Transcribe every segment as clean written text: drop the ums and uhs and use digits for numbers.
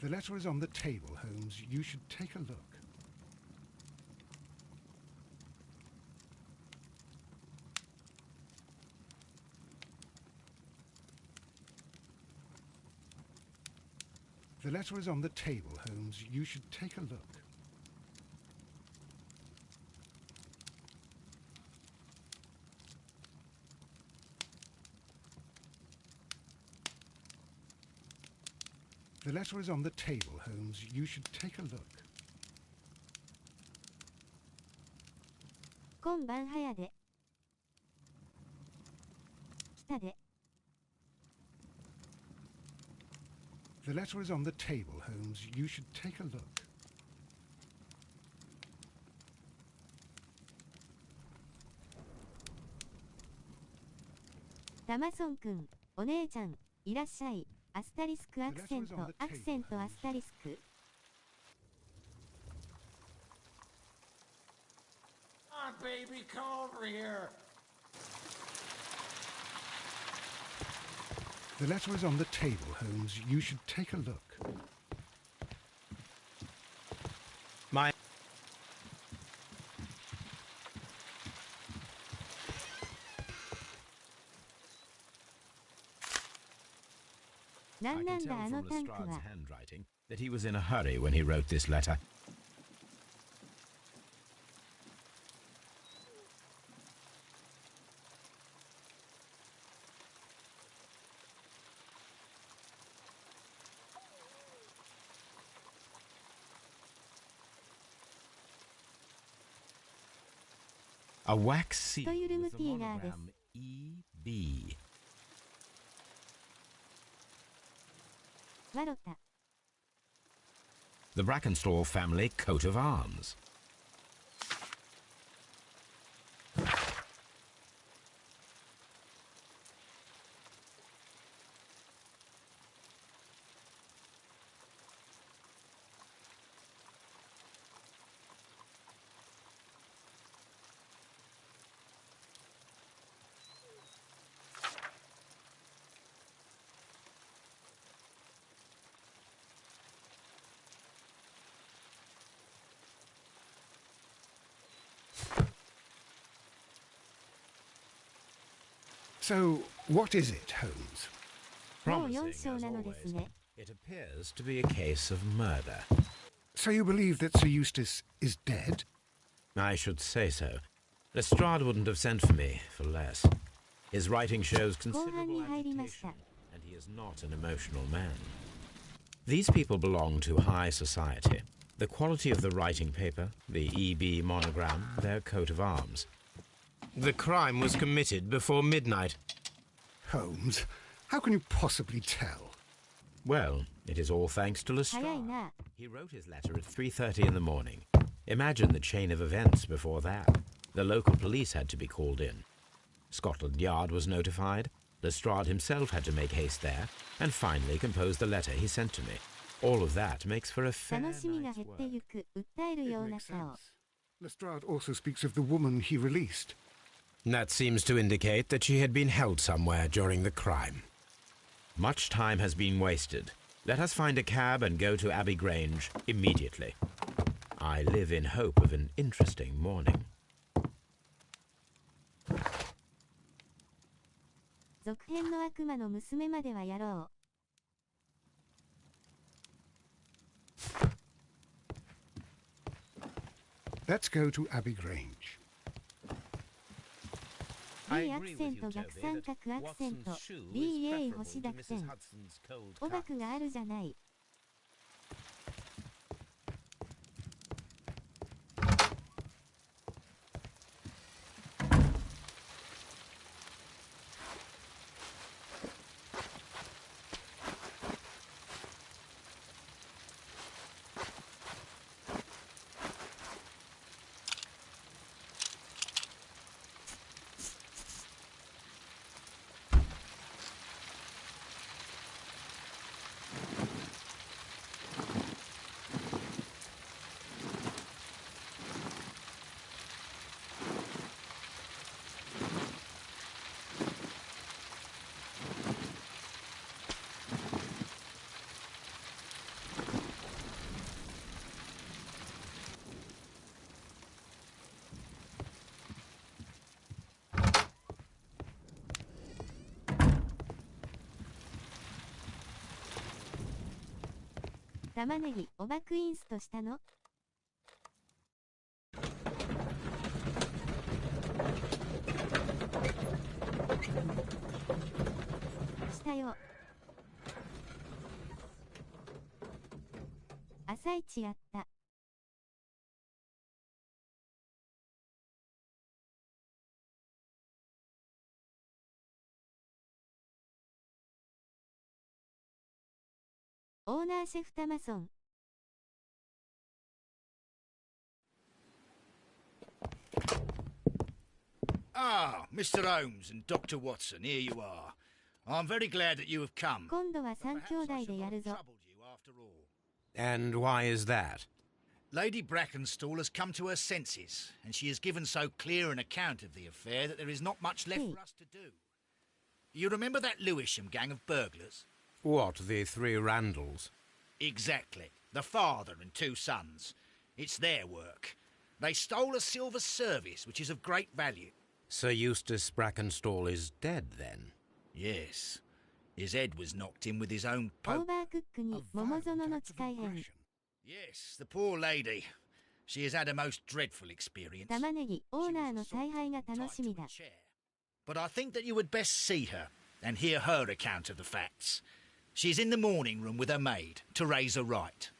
The letter is on the table, Holmes. You should take a look. The letter is on the table, Holmes. You should take a look. The letter is on the table, Holmes. You should take a look. 今晩早で。下で。The letter is on the table, Holmes. You should take a look. タマソン君、お姉ちゃん、いらっしゃい。アスタリスクアクセント、アクセントアスタリスク。Ah, baby, come over here. The letter is on the table, Holmes. You should take a look. My... なんなんだあのタンクは。handwriting that he was in a hurry when he wrote this letter. A wax seal with the monogram E.B. ワロタ。The Brackenstall family coat of arms. So, what is it, Holmes? もう4章なのですね。It appears to be a case of murder. So you believe that Sir Eustace is dead? I should say so. Lestrade wouldn't have sent for me for less. His writing shows considerable agitation, and he is not an emotional man. These people belong to high society. The quality of the writing paper, the EB monogram, their coat of arms. The crime was committed before midnight. Holmes, how can you possibly tell? Well, it is all thanks to Lestrade. 早いな。 He wrote his letter at 3:30 in the morning. Imagine the chain of events before that. The local police had to be called in. Scotland Yard was notified. Lestrade himself had to make haste there, and finally compose the letter he sent to me. All of that makes for a fair 楽しみが night's 減って work. ゆく、訴える It ような makes 顔。 sense. Lestrade also speaks of the woman he released. That seems to indicate that she had been held somewhere during the crime. Much time has been wasted. Let us find a cab and go to Abbey Grange immediately. I live in hope of an interesting morning. 続編の悪魔の娘まではやろう。Let's go to Abbey Grange. B アクセント逆三角アクセント BA 星濁点おばくがあるじゃない。玉ねぎ、おバクインストしたの？したよ。朝一やった。オーナーシェフタマソン。Ah, Mr. Holmes and Dr. Watson, here you are. I'm very glad that you have come. 今度は三兄弟でやるぞ。 And why is that? Lady Brackenstall has come to her senses, and she has given so clear an account of the affair that there is not much left for us to do. You remember that Lewisham gang of burglars? What, the three Randalls? Exactly. The father and two sons. It's their work. They stole a silver service, which is of great value. Sir Eustace Brackenstall is dead, then? Yes. His head was knocked in with his own オー poke. バークックに桃園の誓い編。 Yes, the poor lady. She has had a most dreadful experience. 玉ねぎ、オーナーの采配が楽しみだ。 But I think that you would best see her and hear her account of the facts. She's in the morning room with her maid to raise a right.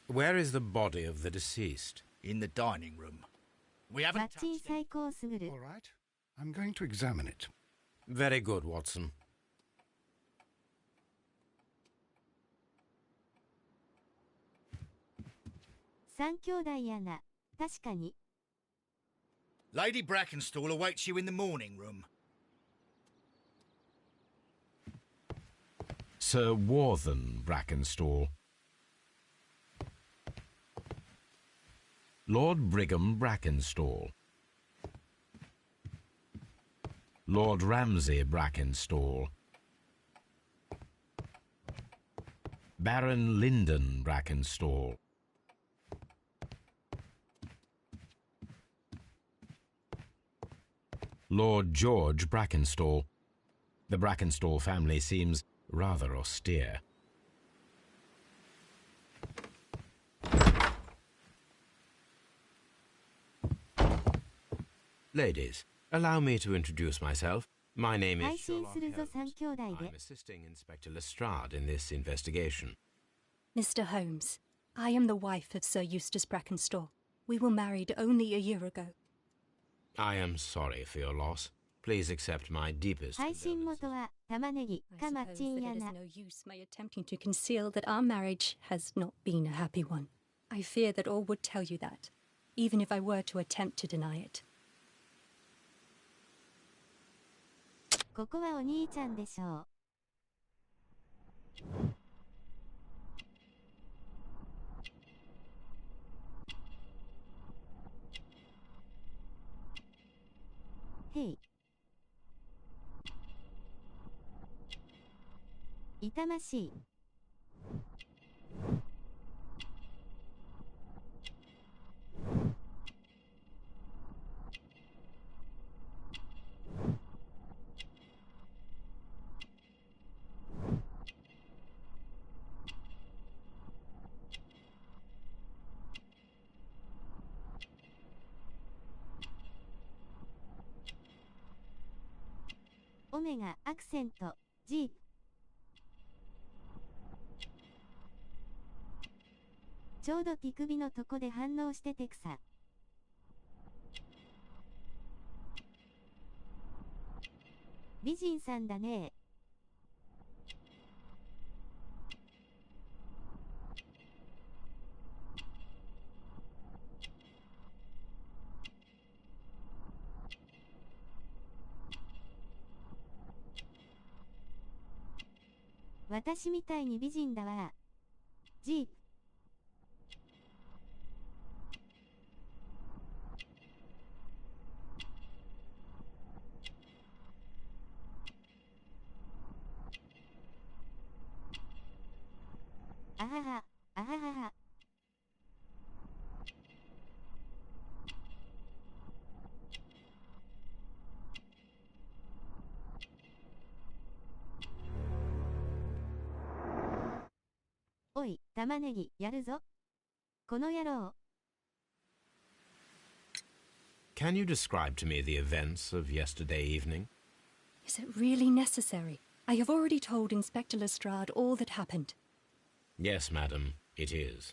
Where is the body of the deceased? In the dining room. We マ haven't ッチン touched it. 最高すぐる。 All right. I'm going to examine it. Very good, Watson. 三兄弟やな。確かに。 Lady Brackenstall awaits you in the morning room. Sir Warthen Brackenstall. Lord Brigham Brackenstall. Lord Ramsay Brackenstall. Baron Lyndon Brackenstall. Lord George Brackenstall. The Brackenstall family seems rather austere. Ladies, allow me to introduce myself. My name 配 is 信 Sherlock するぞ Holmes. 三兄弟で I'm。assisting Inspector Lestrade in this investigation. Mr. Holmes, I am the wife of Sir Eustace Brackenstall. We were married only a year ago. I am sorry for your loss. Please accept my deepest 配信 condolences. 元は玉ねぎ I かマッ suppose チン that や it is な。 no use my attempting to conceal that our marriage has not been a happy one. I fear that all would tell you that, even if I were to attempt to deny it. ここはお兄ちゃんでしょう。へい。痛ましい。オメガアクセント G。 ちょうど手首のとこで反応しててくさ。美人さんだね。私みたいに美人だわ。G。 あはは、あははは。おい、玉ねぎ、やるぞ。この野郎。Can you describe to me the events of yesterday evening? Is it really necessary? I have already told Inspector Lestrade all that happened. Yes, madam, it is.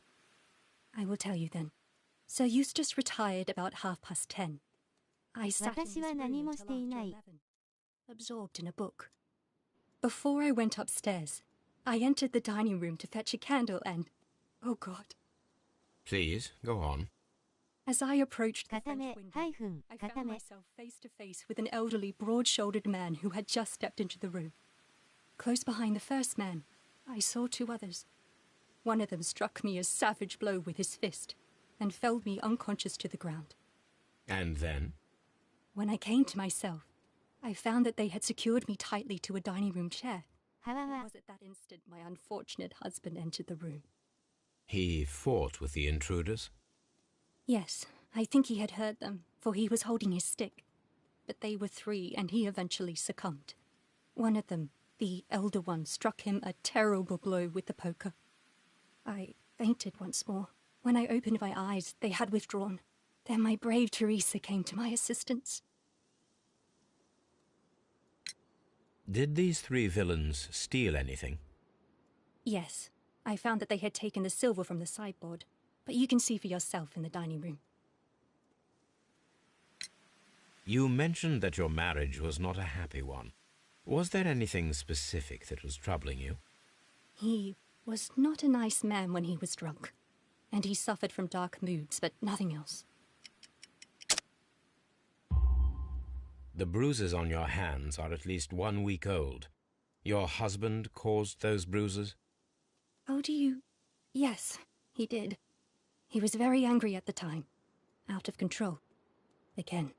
I will tell you then. Sir Eustace retired about 10:30. I sat in his 私は room 何も until していない。 after 11, absorbed in a book. Before I went upstairs, I entered the dining room to fetch a candle and... Oh God. Please, go on. As I approached the 固 French め、 window, ハイフン、 I 固 found め。 myself face to face with an elderly, broad-shouldered man who had just stepped into the room. Close behind the first man, I saw two others. One of them struck me a savage blow with his fist and felled me unconscious to the ground. And then? When I came to myself, I found that they had secured me tightly to a dining room chair. はわ It わ。 was at that instant my unfortunate husband entered the room. He fought with the intruders? Yes, I think he had heard them, for he was holding his stick. But they were three, and he eventually succumbed. One of them, the elder one, struck him a terrible blow with the poker. I fainted once more. When I opened my eyes, they had withdrawn. Then my brave Teresa came to my assistance. Did these three villains steal anything? Yes, I found that they had taken the silver from the sideboard, but you can see for yourself in the dining room. You mentioned that your marriage was not a happy one. Was there anything specific that was troubling you? He was not a nice man when he was drunk, and he suffered from dark moods, but nothing else. The bruises on your hands are at least 1 week old. Your husband caused those bruises? Oh, do you... Yes, he did. He was very angry at the time. Out of control. Again.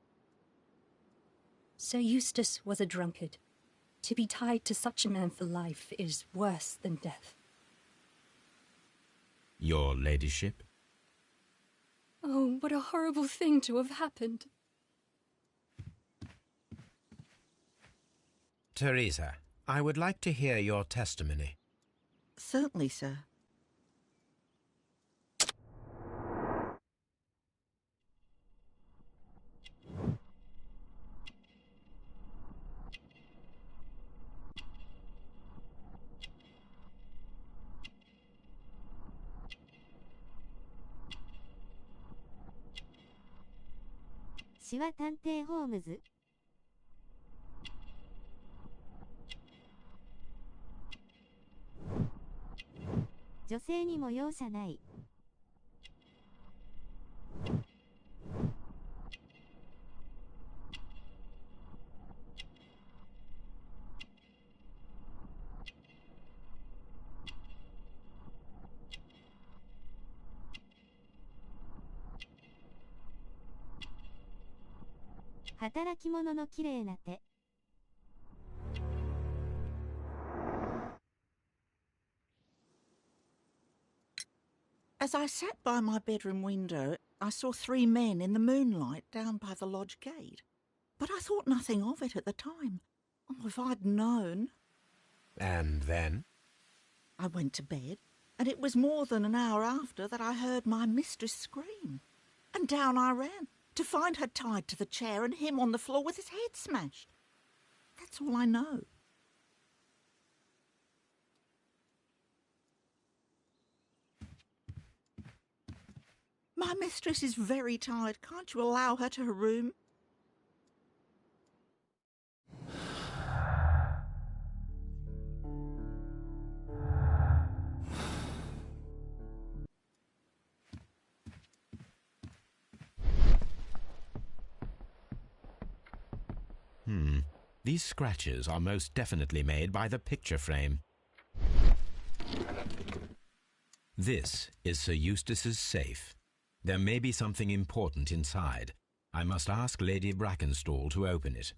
Sir Eustace was a drunkard. To be tied to such a man for life is worse than death. Your ladyship? Oh, what a horrible thing to have happened. Teresa, I would like to hear your testimony. Certainly, sir.「シワ探偵ホームズ」女性にも容赦ない。働き者のきれいな手。As I sat by my bedroom window, I saw 3 men in the moonlight down by the lodge gate. But I thought nothing of it at the time. Oh, if I'd known. And then? I went to bed, and it was more than an hour after that I heard my mistress scream. And down I ran, to find her tied to the chair and him on the floor with his head smashed. That's all I know. My mistress is very tired. Can't you allow her to her room? These scratches are most definitely made by the picture frame. This is Sir Eustace's safe. There may be something important inside. I must ask Lady Brackenstall to open it.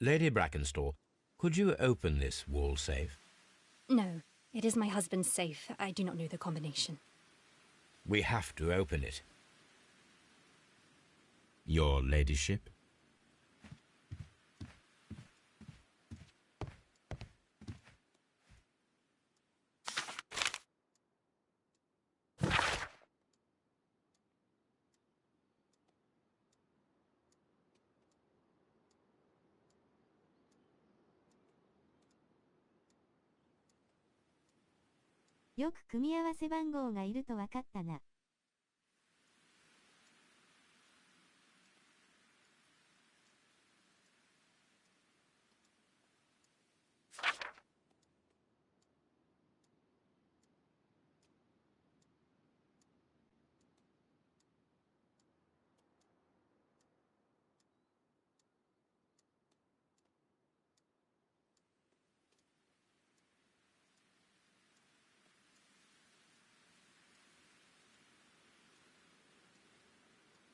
Lady Brackenstall, could you open this wall safe? No, it is my husband's safe. I do not know the combination. We have to open it. Your ladyship?「よく組み合わせ番号がいると分かったな。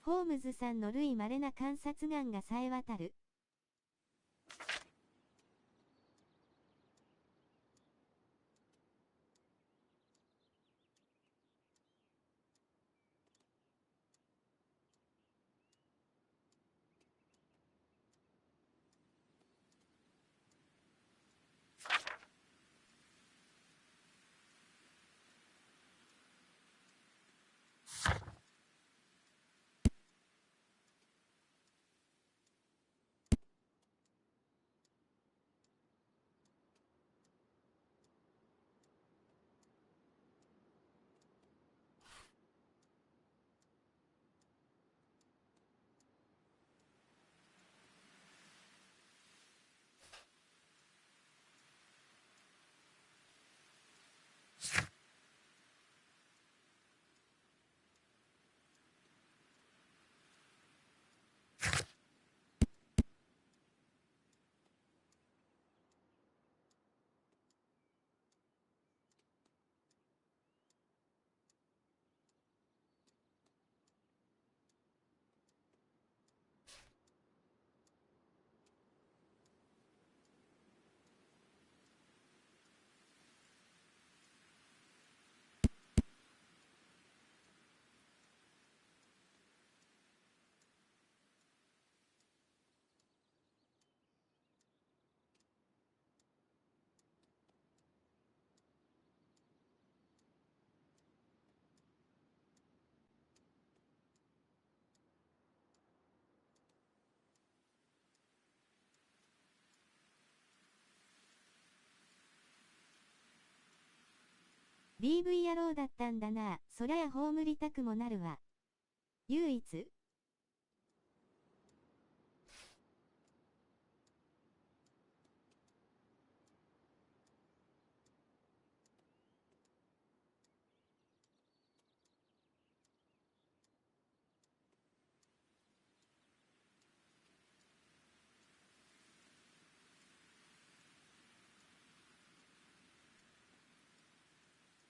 ホームズさんの類稀な観察眼が冴え渡る。DV 野郎だったんだな。そりゃあ葬りたくもなるわ。唯一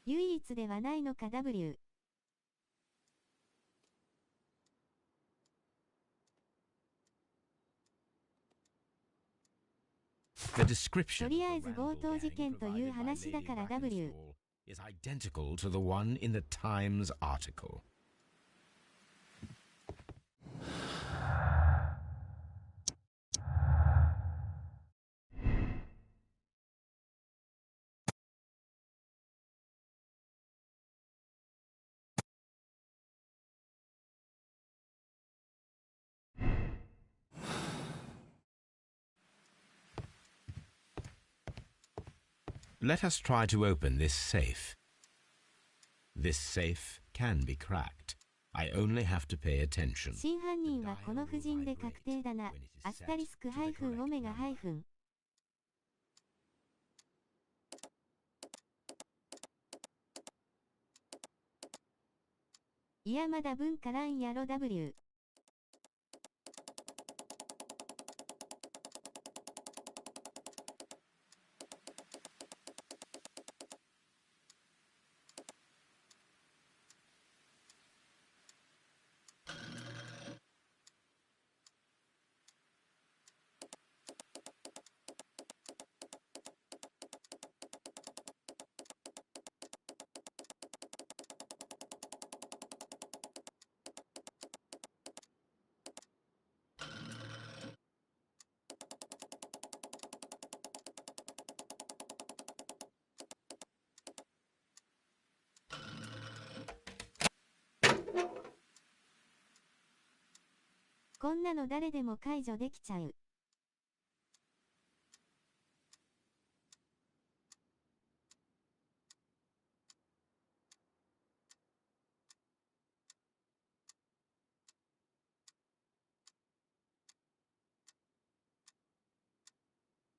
唯一ではないのか W。The description とりあえず of the 強 Randall 盗事 gang 件という provided by 話だ Lady から W。 Brackenstall is identical to the one in the Times article. Let us try to open this safe. This safe can be cracked. I only have to pay attention. 真犯人はこの夫人で確定だな。アスタリスクハイフンオメガハイフン。いやまだ文からんやろ W。こんなの誰でも解除できちゃう。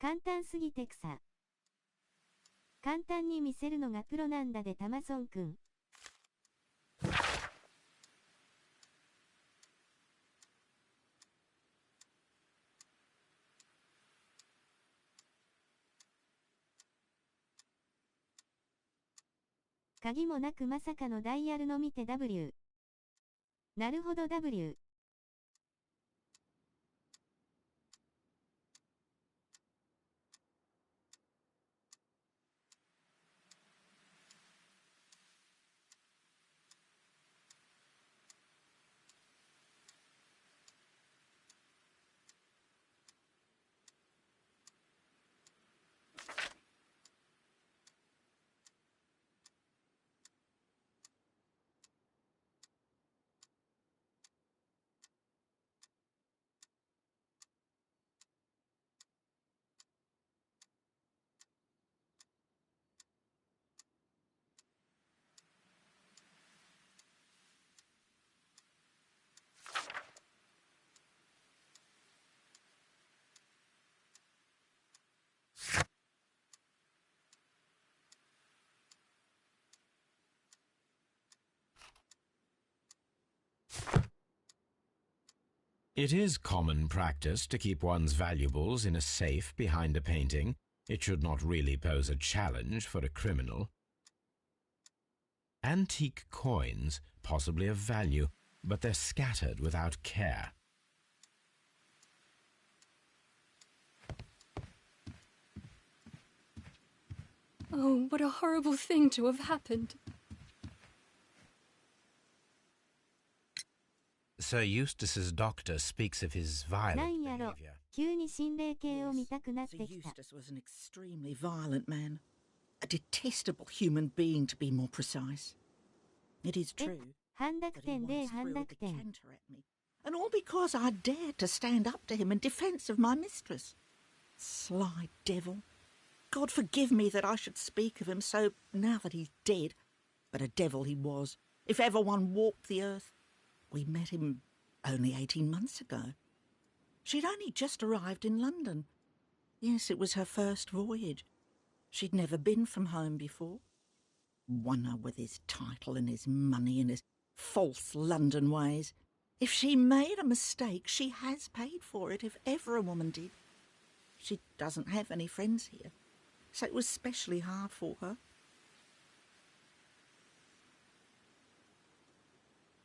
簡単すぎて草。簡単に見せるのがプロなんだでタマソンくん。鍵もなくまさかのダイヤルの見て W。なるほど W。It is common practice to keep one's valuables in a safe behind a painting. It should not really pose a challenge for a criminal. Antique coins, possibly of value, but they're scattered without care. Oh, what a horrible thing to have happened. Sir Eustace's doctor speaks of his な violent んやろ behavior. 急に心霊系を見たくなっ Sir てきた。 Eustace was an extremely violent man. A detestable human being, to be more precise. It is え true 半濁 that he 点で once 半 threw a 濁点。 decanter at me. And all because I dared to stand up to him in defence of my mistress. Sly devil. God forgive me that I should speak of him so now that he's dead. But a devil he was, if ever one walked the earth. We met him only 18 months ago. She'd only just arrived in London. Yes, it was her first voyage. She'd never been from home before. Wonder with his title and his money and his false London ways. If she made a mistake, she has paid for it, if ever a woman did. She doesn't have any friends here, so it was specially hard for her.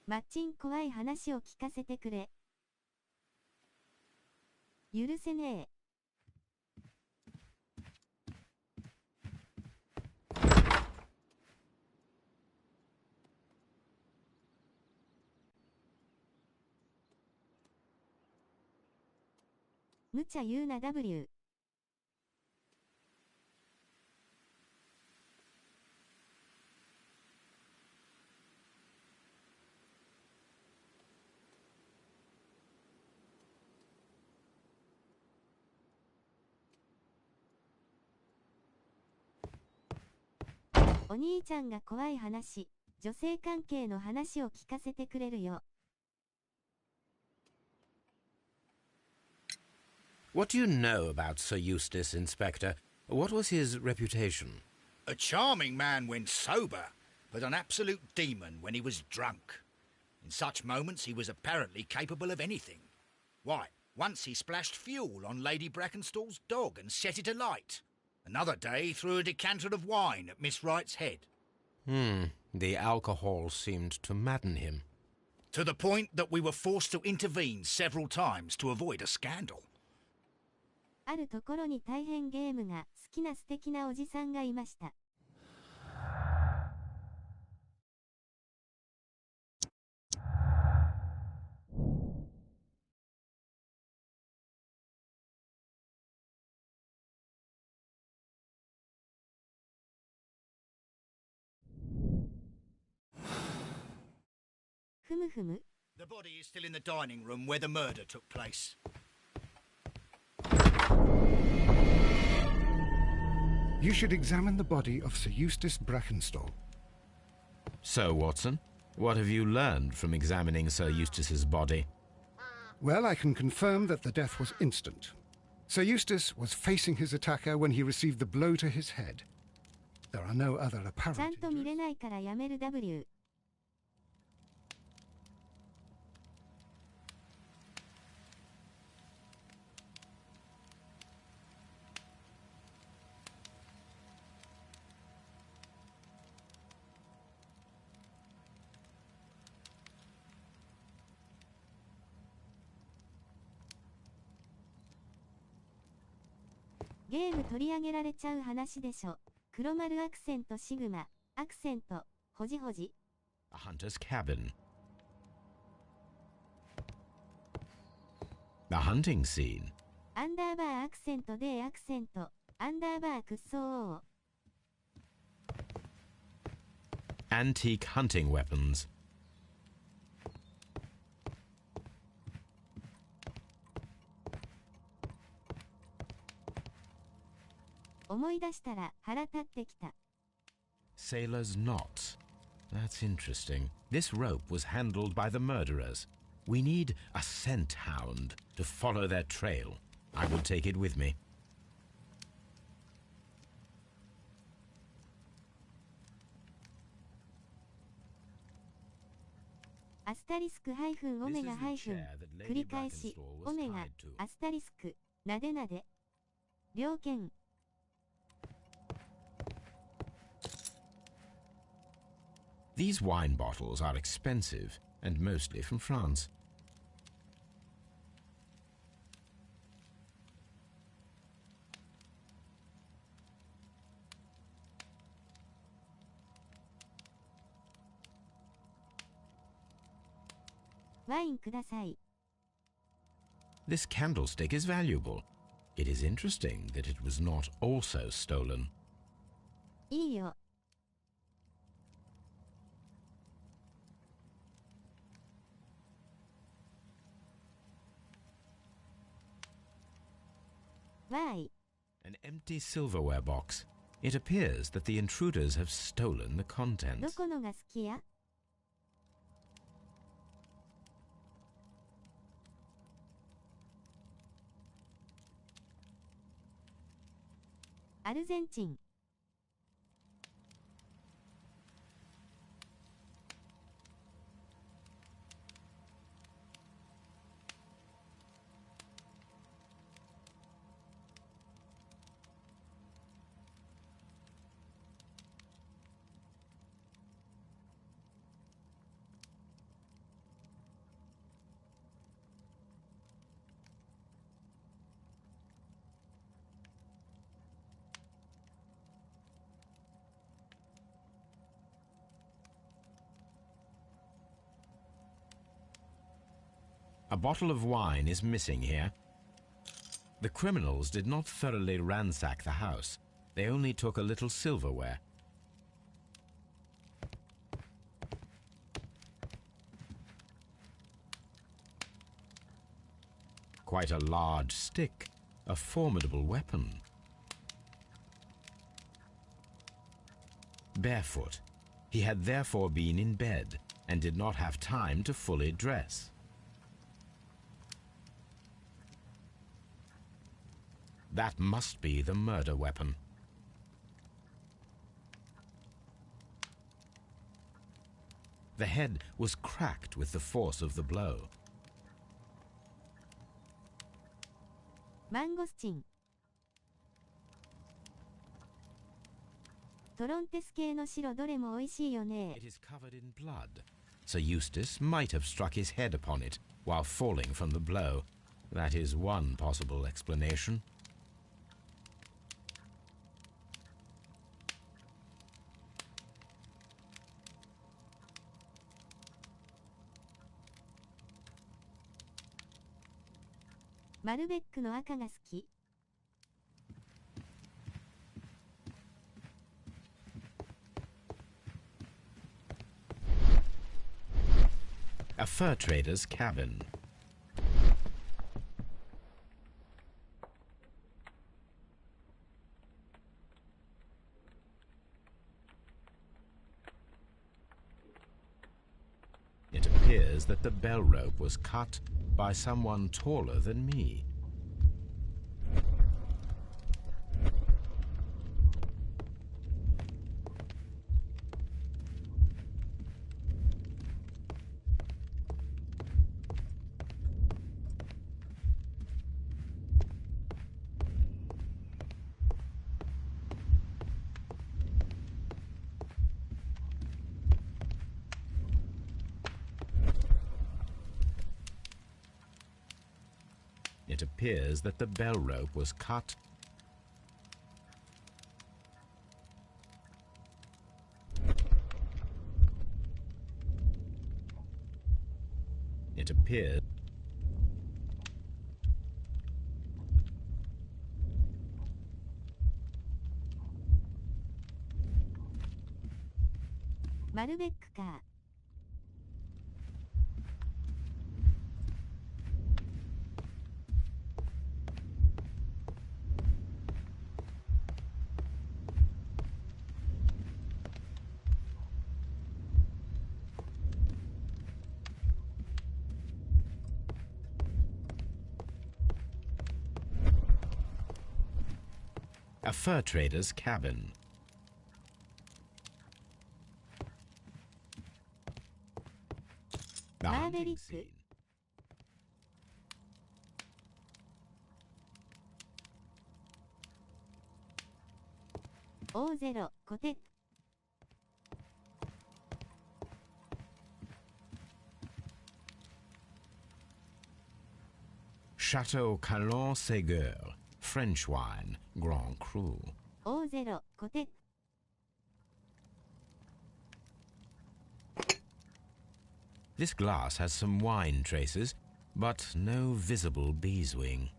マッチン怖い話を聞かせてくれ。許せねえ。無茶言うな W。お兄ちゃんが怖い話、女性関係の話を聞かせてくれるよ。What do you know about Sir Eustace, Inspector? What was his reputation? A charming man when sober, but an absolute demon when he was drunk. In such moments he was apparently capable of anything. Why, once he splashed fuel on Lady Brackenstall's dog and set it alight. Another day he threw a decanter of wine at Miss Wright's head. The alcohol seemed to madden him. To the point that we were forced to intervene several times to avoid a scandal. あるところに大変ゲームが好きな素敵なおじさんがいました。ふむふむ。 The body is still in the dining room where the murder took place. You should examine the body of Sir Eustace Brackenstall. So, Watson, what have you learned from examining Sir Eustace's body? Well, I can confirm that the death was instant. Sir Eustace was facing his attacker when he received the blow to his head. There are no other ちゃ apparent んと見れ injuries. ないからやめる W。 ゲーム取り上げられちゃう話でしょ。黒丸アクセントシグマ、アクセント、ほじほじ。 A hunter's cabin. A hunting scene. アンダーバーアクセントでアクセント、アンダーバークッソー。 Antique hunting weapons. 思い出したら腹立ってきた。 Sailor's knots. That's interesting. This rope was handled by the murderers. We need a scent hound to follow their trail. I will take it with me. アスタリスクハイフンオメガハイフン繰り返しオメガアスタリスクなでなで猟犬 These wine bottles are expensive and mostly from France. Wine ください This candlestick is valuable. It is interesting that it was not also stolen. いいよ Why? An empty silverware box. It appears that the intruders have stolen the ど contents. このが好きやアルゼンチン A bottle of wine is missing here. The criminals did not thoroughly ransack the house. They only took a little silverware. Quite a large stick, a formidable weapon. Barefoot, he had therefore been in bed and did not have time to fully dress. That must be the murder weapon. The head was cracked with the force of the blow. マンゴスチントロンテス系の白どれも美味しいよね It is covered in blood. Sir Eustace might have struck his head upon it while falling from the blow. That is one possible explanation.「マルベックの赤が好き」fur trader's cabin. It appears that the bell rope was cut by someone taller than me. It appears that the bell rope was cut. It appears. Malbec car. A fur trader's cabin. The hunting scene. O0 コテ。Chateau Calon Ségur, French wine, Grand Cru. O0 コテ。This glass has some wine traces, but no visible beeswing.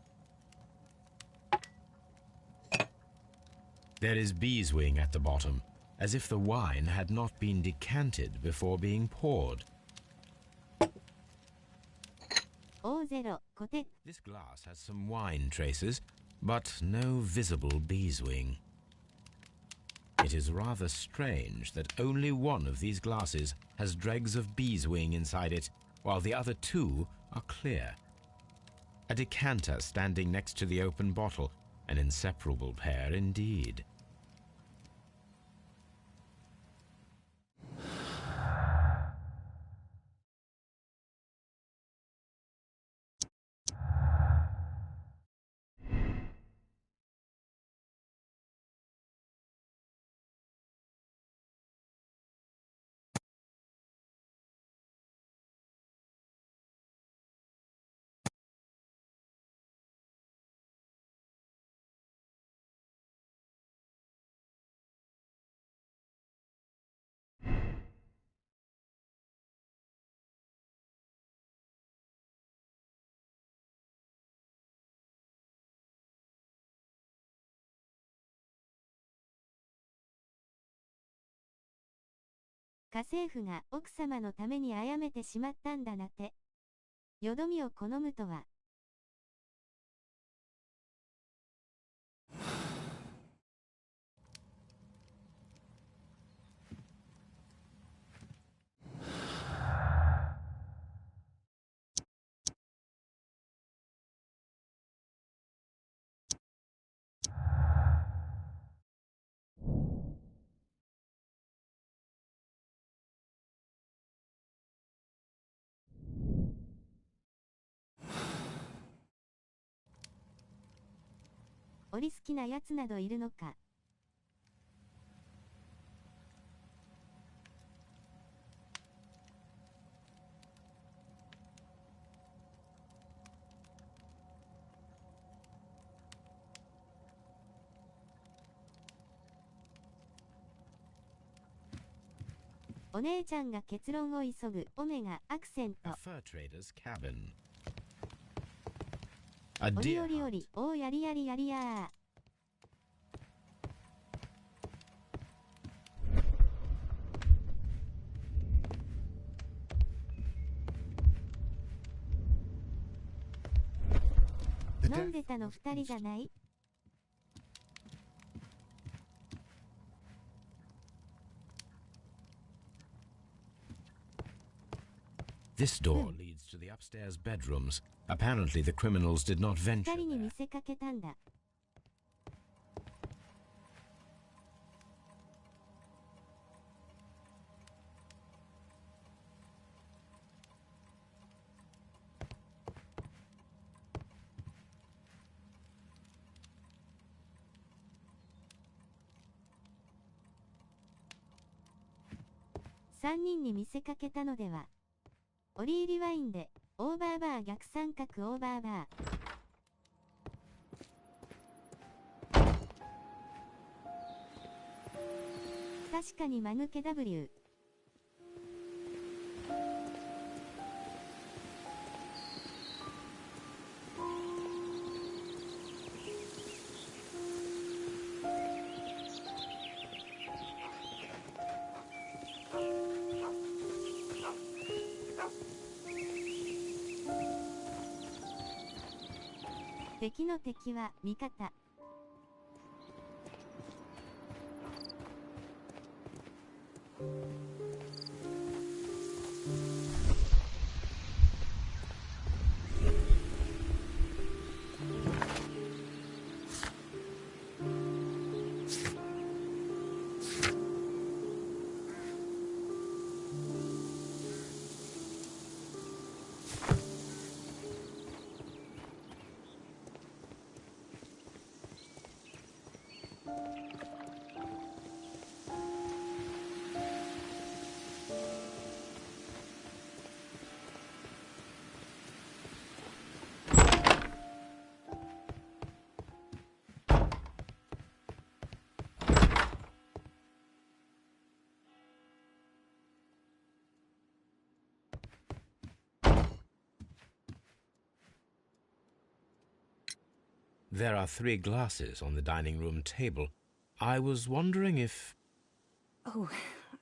There is beeswing at the bottom, as if the wine had not been decanted before being poured. O0 コテ。 This glass has some wine traces, but no visible beeswing. It is rather strange that only one of these glasses has dregs of beeswing inside it, while the other two are clear. A decanter standing next to the open bottle, an inseparable pair indeed.家政婦が奥様のために殺めてしまったんだなて。よどみを好むとは。折好きなやつなどいるのか。お姉ちゃんが結論を急ぐオメガアクセント。A fur trader's cabin. おりおりおり、おーやりやりやりやー。でたの2人じゃない？ This door leads to the upstairs bedrooms. Apparently the criminals did not venture 2人に見 there. せかけたんだ。3人に見せかけたのでは。オリーリワインで、オーバーバー逆三角オーバーバー。確かに間抜け W。敵の敵は味方。There are 3 glasses on the dining room table. I was wondering if... Oh,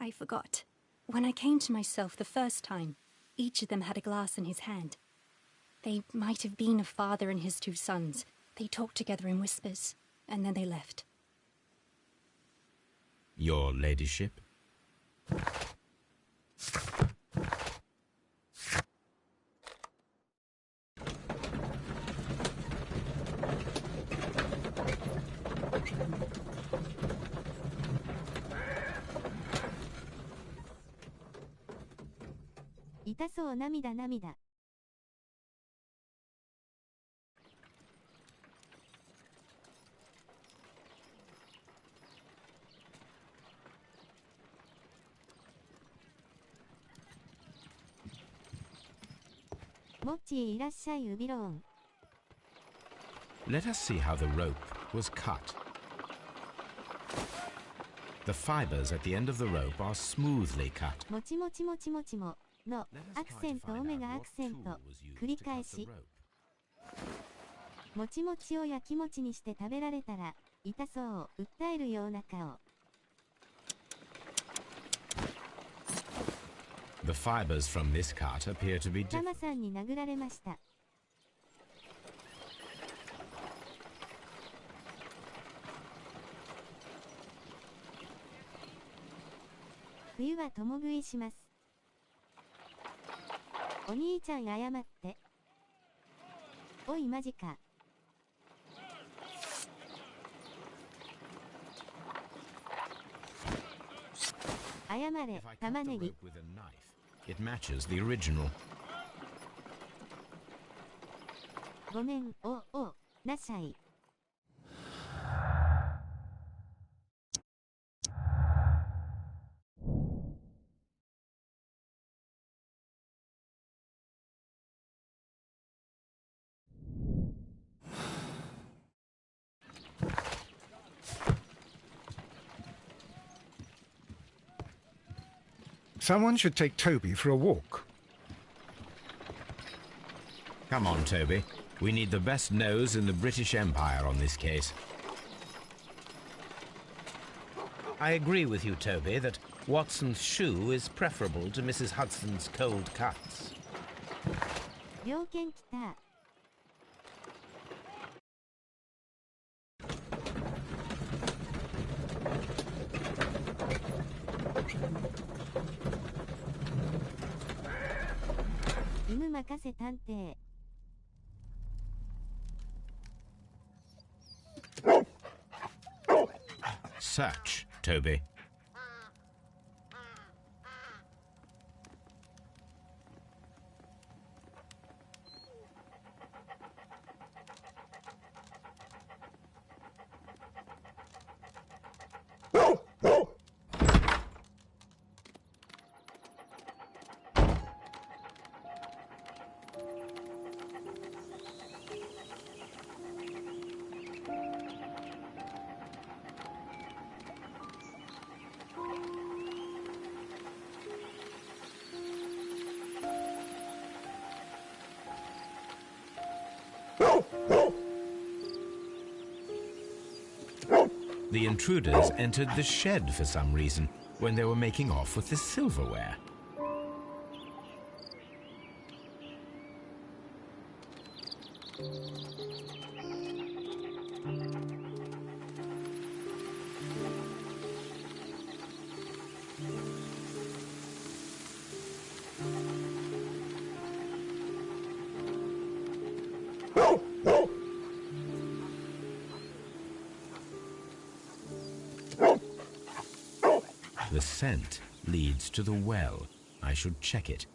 I forgot. When I came to myself the first time, each of them had a glass in his hand. They might have been a father and his 2 sons. They talked together in whispers, and then they left. Your ladyship? "痛そう涙涙。モッチーいらっしゃいウビローン。Let us see how the rope was cut. The fibers at the end of the rope are smoothly cut. もちもちもちもちものアクセントオメガアクセント繰り返し。もちもちを焼きもちにして食べられたら痛そう訴えるような顔。The fibers from this cut appear to be タ different. マさんに殴られました。冬は共食いします。お兄ちゃん謝って。おいマジか。謝れ If I 玉 cut ね the ぎ。 rope with a knife, it matches the original. ごめんおなしゃい。Someone should take Toby for a walk. Come on, Toby. We need the best nose in the British Empire on this case. I agree with you, Toby, that Watson's shoe is preferable to Mrs. Hudson's cold cuts. 猟犬来た。任せ探偵。Search, Toby. The intruders entered the shed for some reason when they were making off with the silverware. The scent leads to the well. I should check it.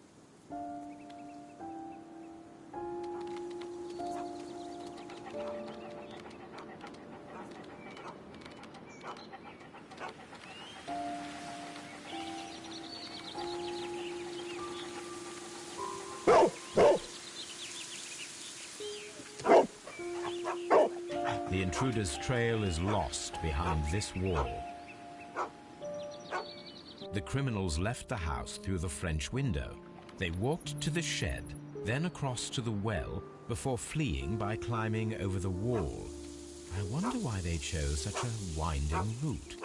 The intruder's trail is lost behind this wall. The criminals left the house through the French window. They walked to the shed, then across to the well, before fleeing by climbing over the wall. I wonder why they chose such a winding route.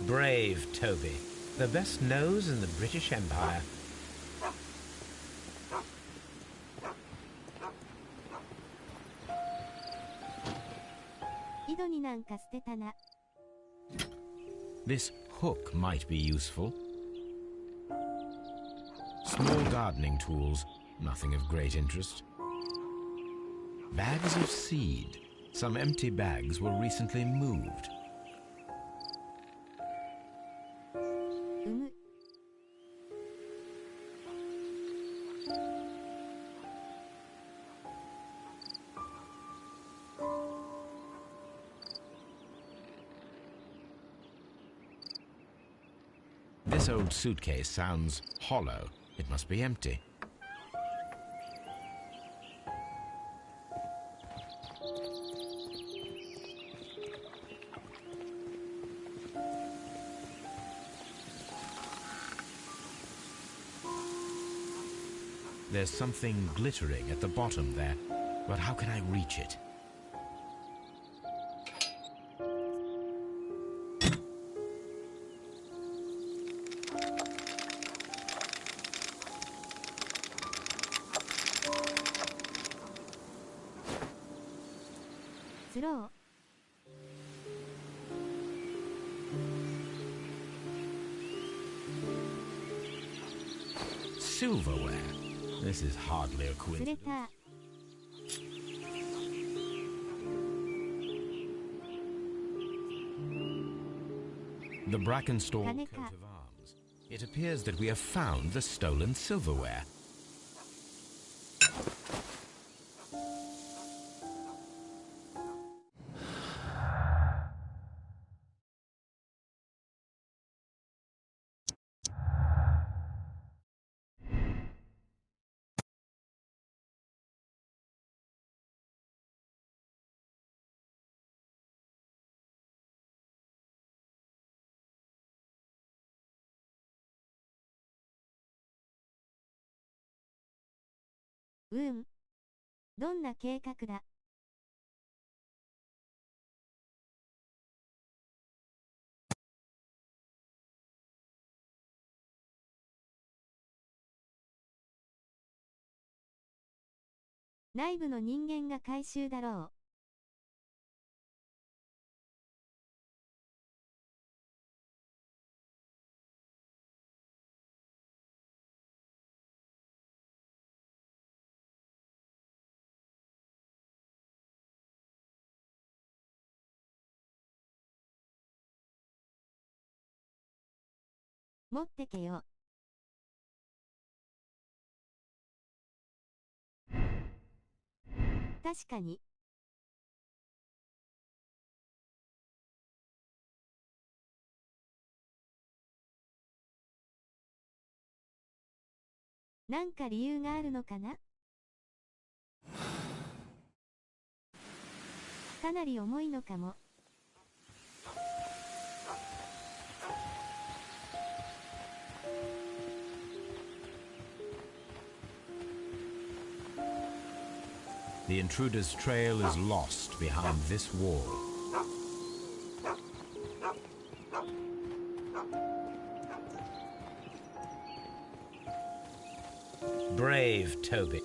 Brave Toby, the best nose in the British Empire. This hook might be useful. Small gardening tools, nothing of great interest. Bags of seed. Some empty bags were recently moved. This old suitcase sounds hollow. It must be empty. There's something glittering at the bottom there, but how can I reach it? Silverware. This is hardly a coincidence. The Brackenstall coat of arms. It appears that we have found the stolen silverware.うん。どんな計画だ。内部の人間が回収だろう。持ってけよ。確かに。なんか理由があるのかな？かなり重いのかも。The intruder's trail is lost behind this wall. Brave Toby.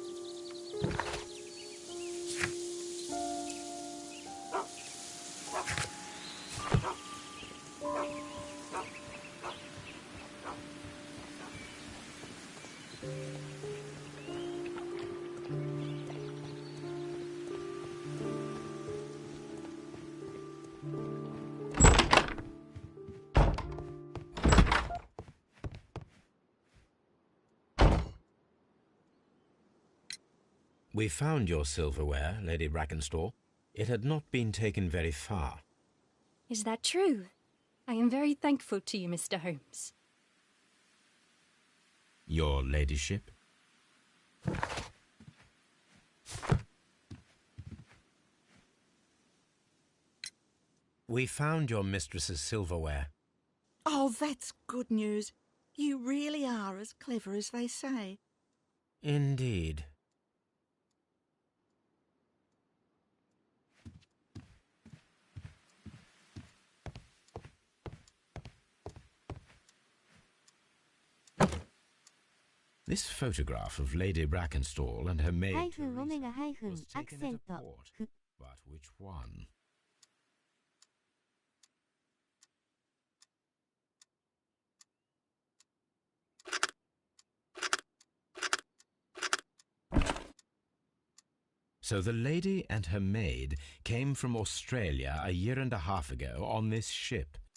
We found your silverware, Lady Brackenstall. It had not been taken very far. Is that true? I am very thankful to you, Mr. Holmes. Your ladyship? We found your mistress's silverware. Oh, that's good news. You really are as clever as they say. Indeed. This photograph of Lady Brackenstall and her maid was taken at a port. But which one? So the lady and her maid came from Australia a year and a half ago on this ship. -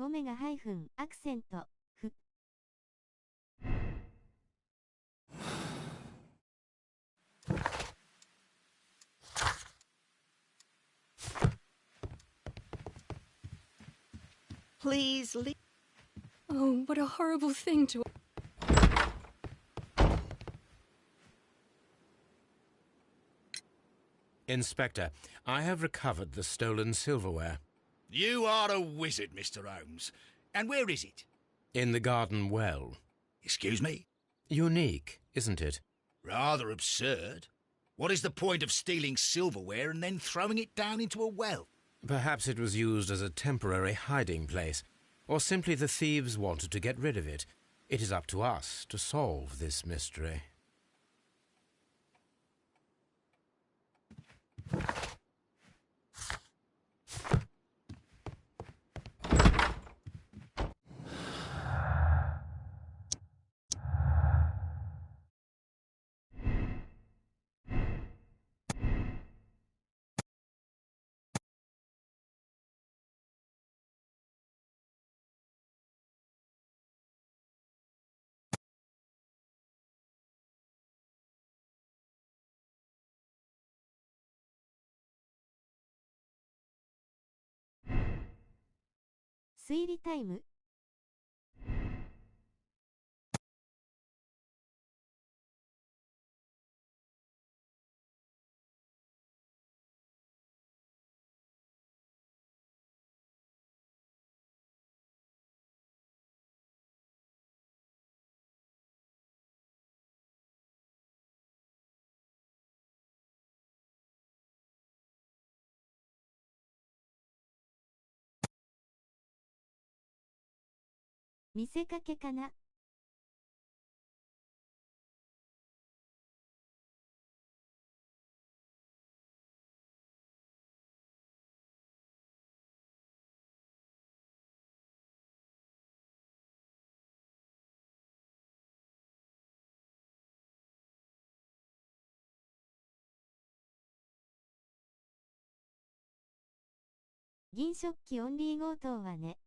オメガ-アクセント、ふ。Please leave. Oh, what a horrible thing to... Inspector, I have recovered the stolen silverware. You are a wizard, Mr. Holmes. And where is it? In the garden well. Excuse me? Unique, isn't it? Rather absurd. What is the point of stealing silverware and then throwing it down into a well? Perhaps it was used as a temporary hiding place, or simply the thieves wanted to get rid of it. It is up to us to solve this mystery. -推理タイム見せかけかな。銀食器オンリー強盗はね。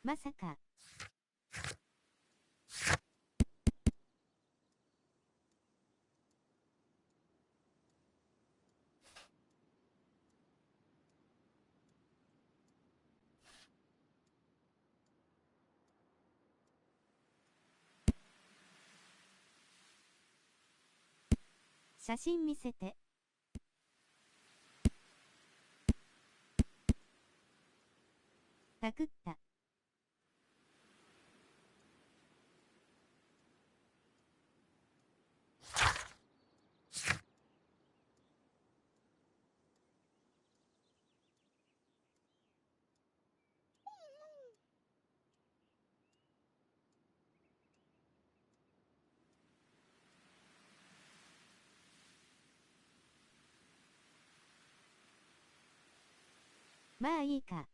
まさか。写真見せて。パクった。まあいいか。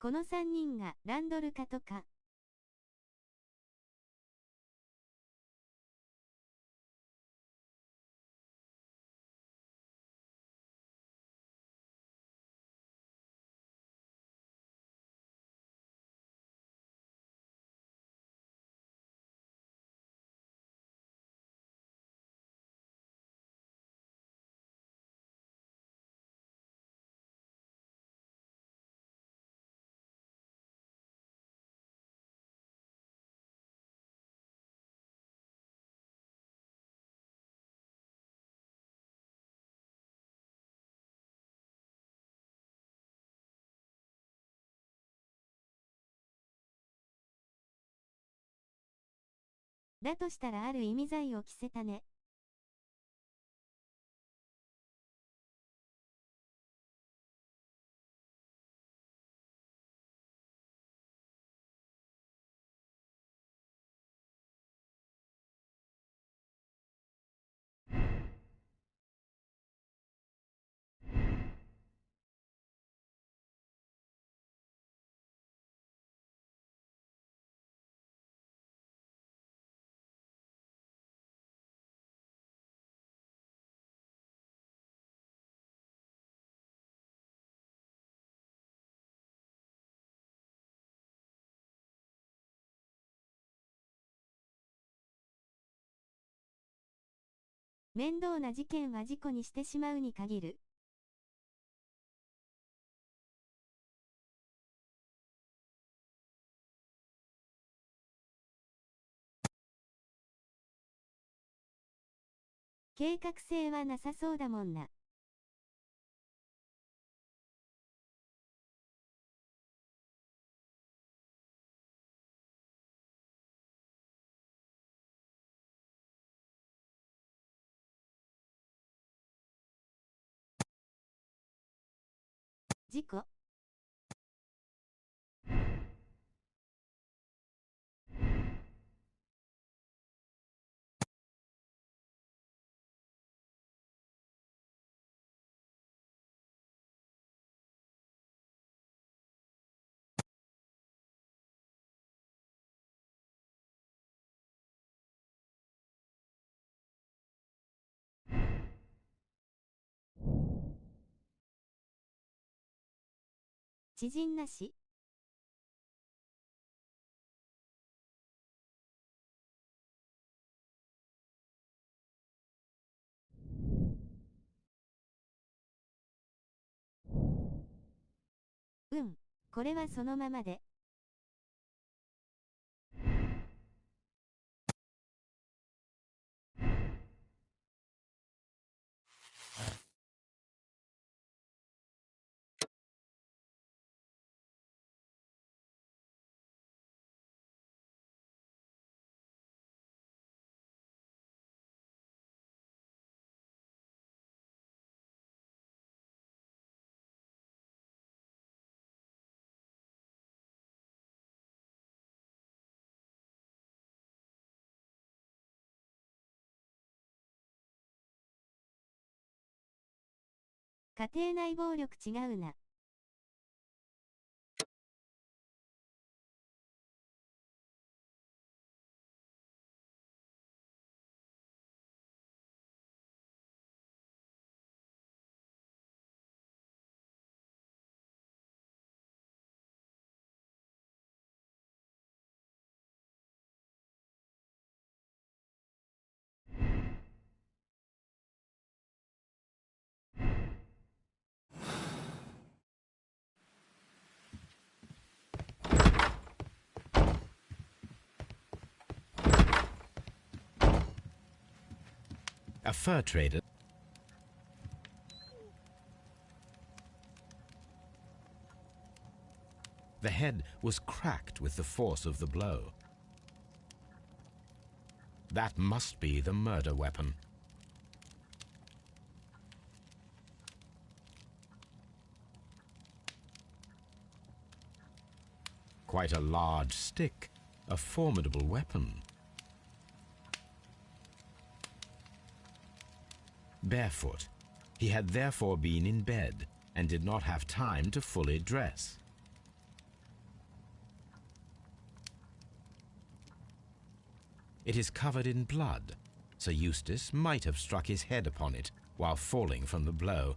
この3人がランドルかとか。だとしたらある意味罪を着せたね。面倒な事件は事故にしてしまうに限る。計画性はなさそうだもんな。事故。知人なし。これはそのままで。家庭内暴力違うな。A fur trader. The head was cracked with the force of the blow. That must be the murder weapon. Quite a large stick, a formidable weapon. Barefoot, he had therefore been in bed and did not have time to fully dress. It is covered in blood. Sir Eustace might have struck his head upon it while falling from the blow.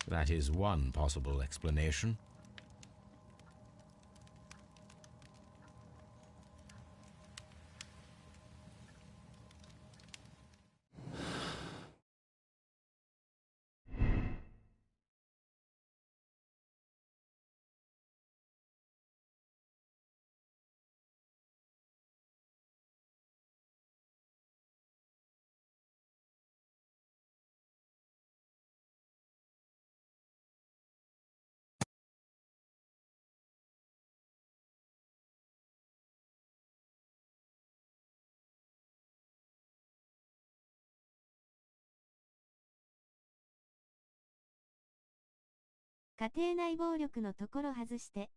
That is one possible explanation. 家庭内暴力のところ外して。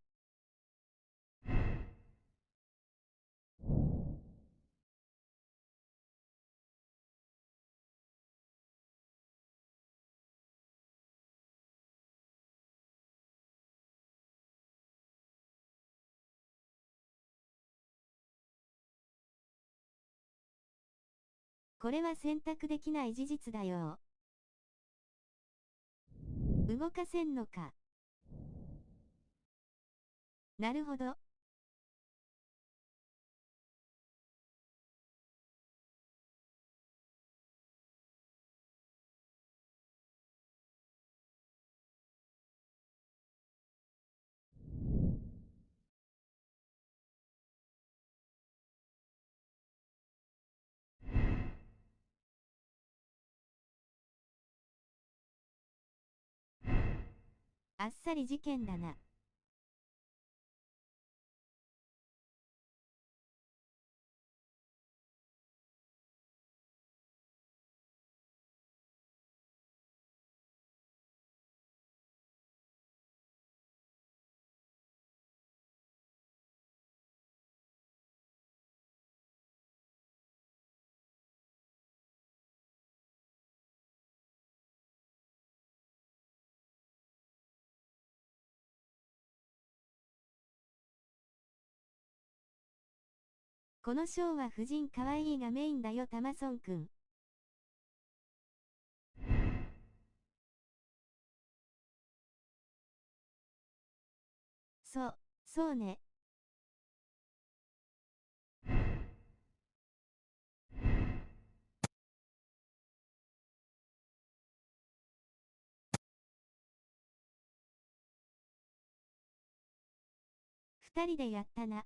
これは選択できない事実だよ。動かせんのか。なるほど。あっさり事件だな。このショーは婦人かわいいがメインだよタマソンくん。そうね。二人でやったな。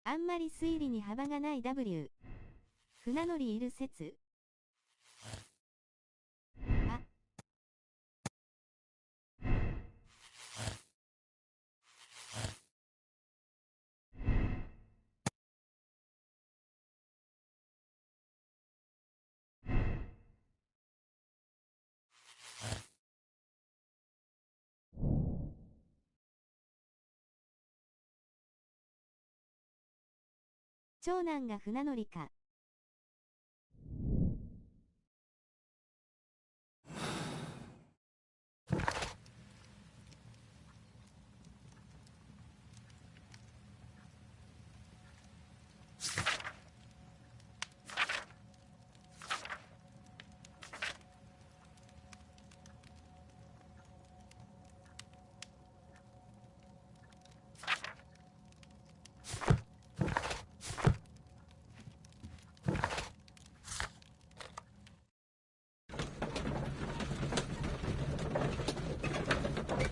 あんまり推理に幅がない W。船乗りいる説。あ。長男が船乗りか。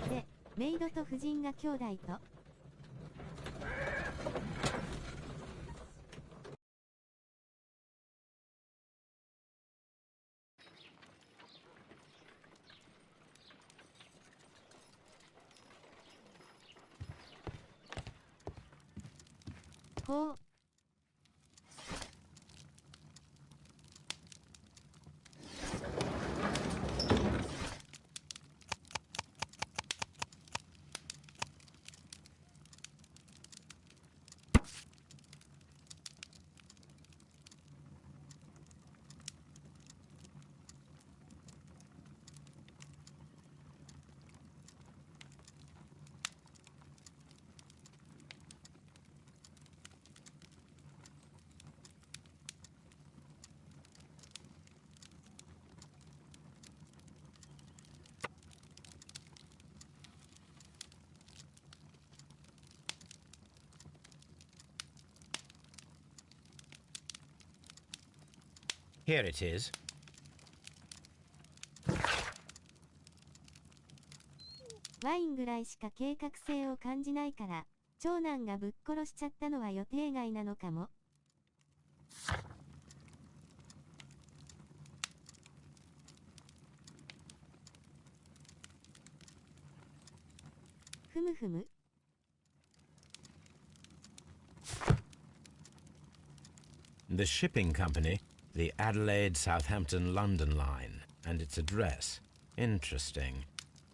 で、メイドと夫人が兄弟と。ほう。Here it is. ワインぐらいしか計画性を感じないから、長男がぶっ殺しちゃったのは予定外なのかも。ふむふむ。The shipping company, the Adelaide, Southampton, London line, and its address. Interesting.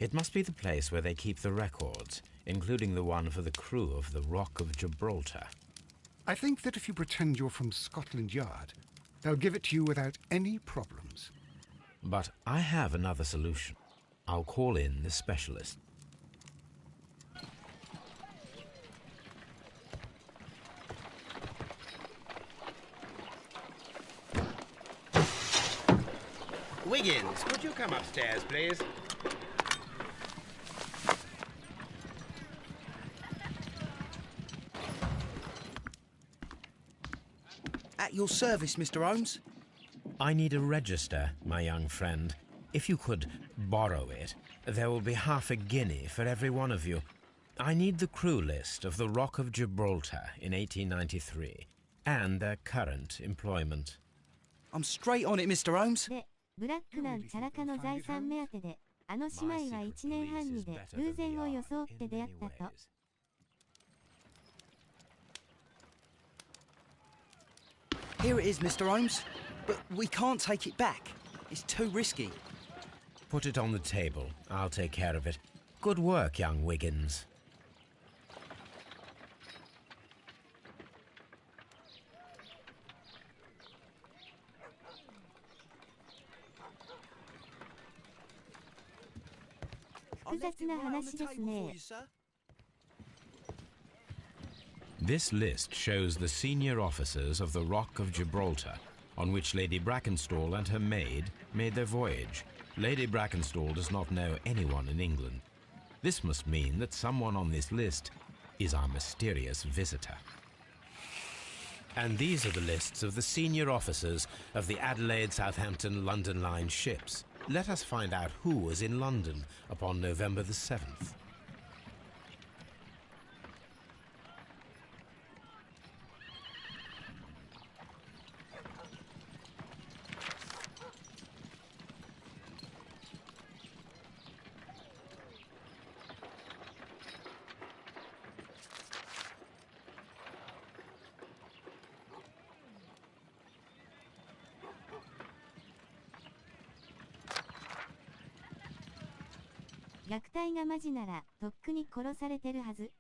It must be the place where they keep the records, including the one for the crew of the Rock of Gibraltar. I think that if you pretend you're from Scotland Yard, they'll give it to you without any problems. But I have another solution. I'll call in the specialist. Wiggins, could you come upstairs, please? At your service, Mr. Holmes. I need a register, my young friend. If you could borrow it, there will be half a guinea for every one of you. I need the crew list of the Rock of Gibraltar in 1893 and their current employment. I'm straight on it, Mr. Holmes. で、ブラックなんちゃらかの財産目当てで、あの姉妹は1年半にで偶然を装って出会ったと。Here it is, Mr. Holmes. But we can't take it back. It's too risky. Put it on the table. I'll take care of it. Good work, young Wiggins. This list shows the senior officers of the Rock of Gibraltar, on which Lady Brackenstall and her maid made their voyage. Lady Brackenstall does not know anyone in England. This must mean that someone on this list is our mysterious visitor. And these are the lists of the senior officers of the Adelaide, Southampton, London line ships. Let us find out who was in London upon November the 7th.虐待がマジなら、とっくに殺されてるはず。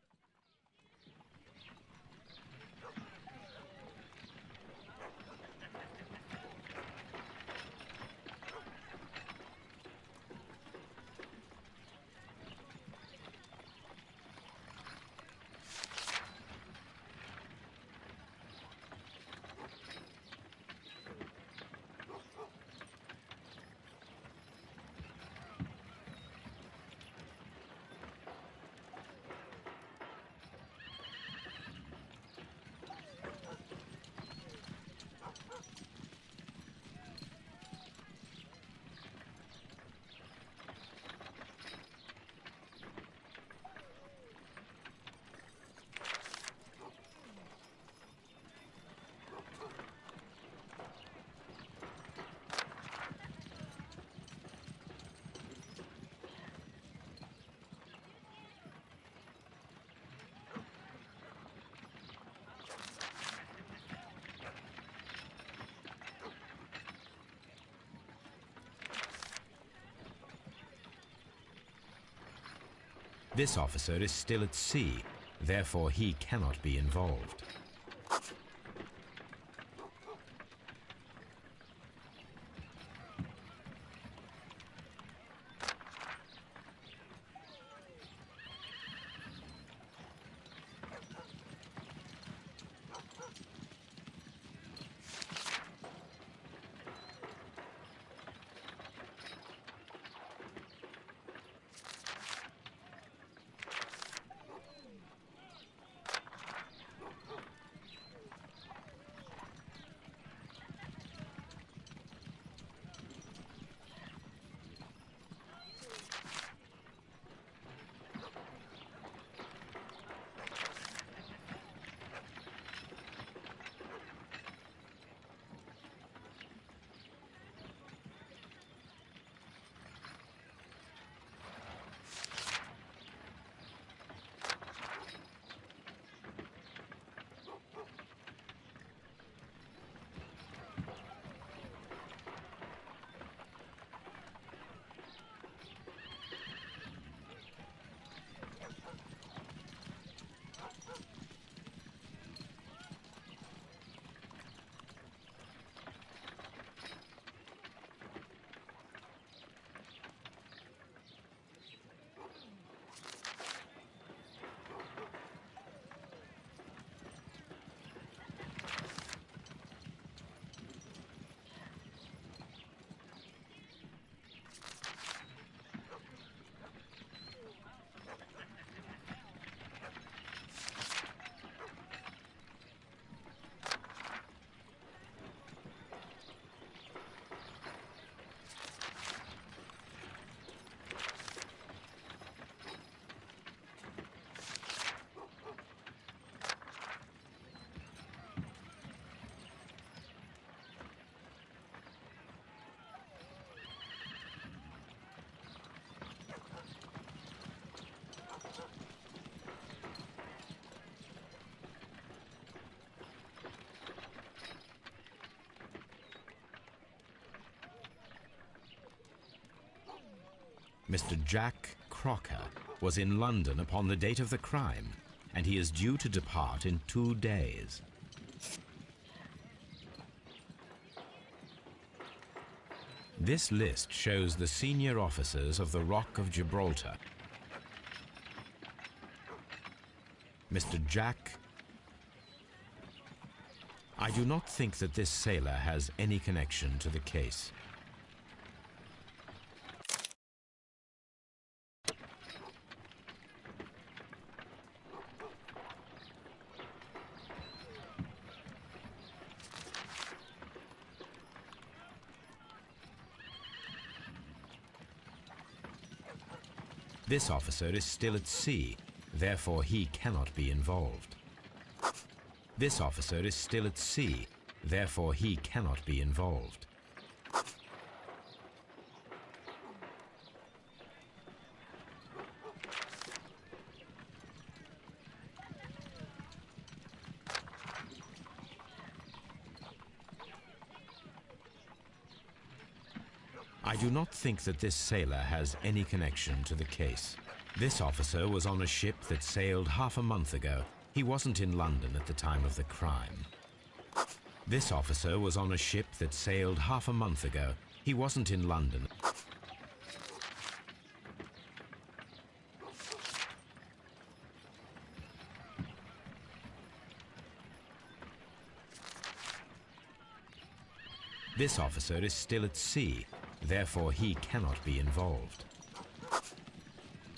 This officer is still at sea, therefore he cannot be involved. Mr. Jack Crocker was in London upon the date of the crime, and he is due to depart in 2 days. This list shows the senior officers of the Rock of Gibraltar. Mr. Jack... I do not think that this sailor has any connection to the case. This officer is still at sea, therefore he cannot be involved. This officer is still at sea, therefore he cannot be involved. I do not think that this sailor has any connection to the case. This officer was on a ship that sailed half a month ago. He wasn't in London at the time of the crime. This officer was on a ship that sailed half a month ago. He wasn't in London. This officer is still at sea, therefore he cannot be involved.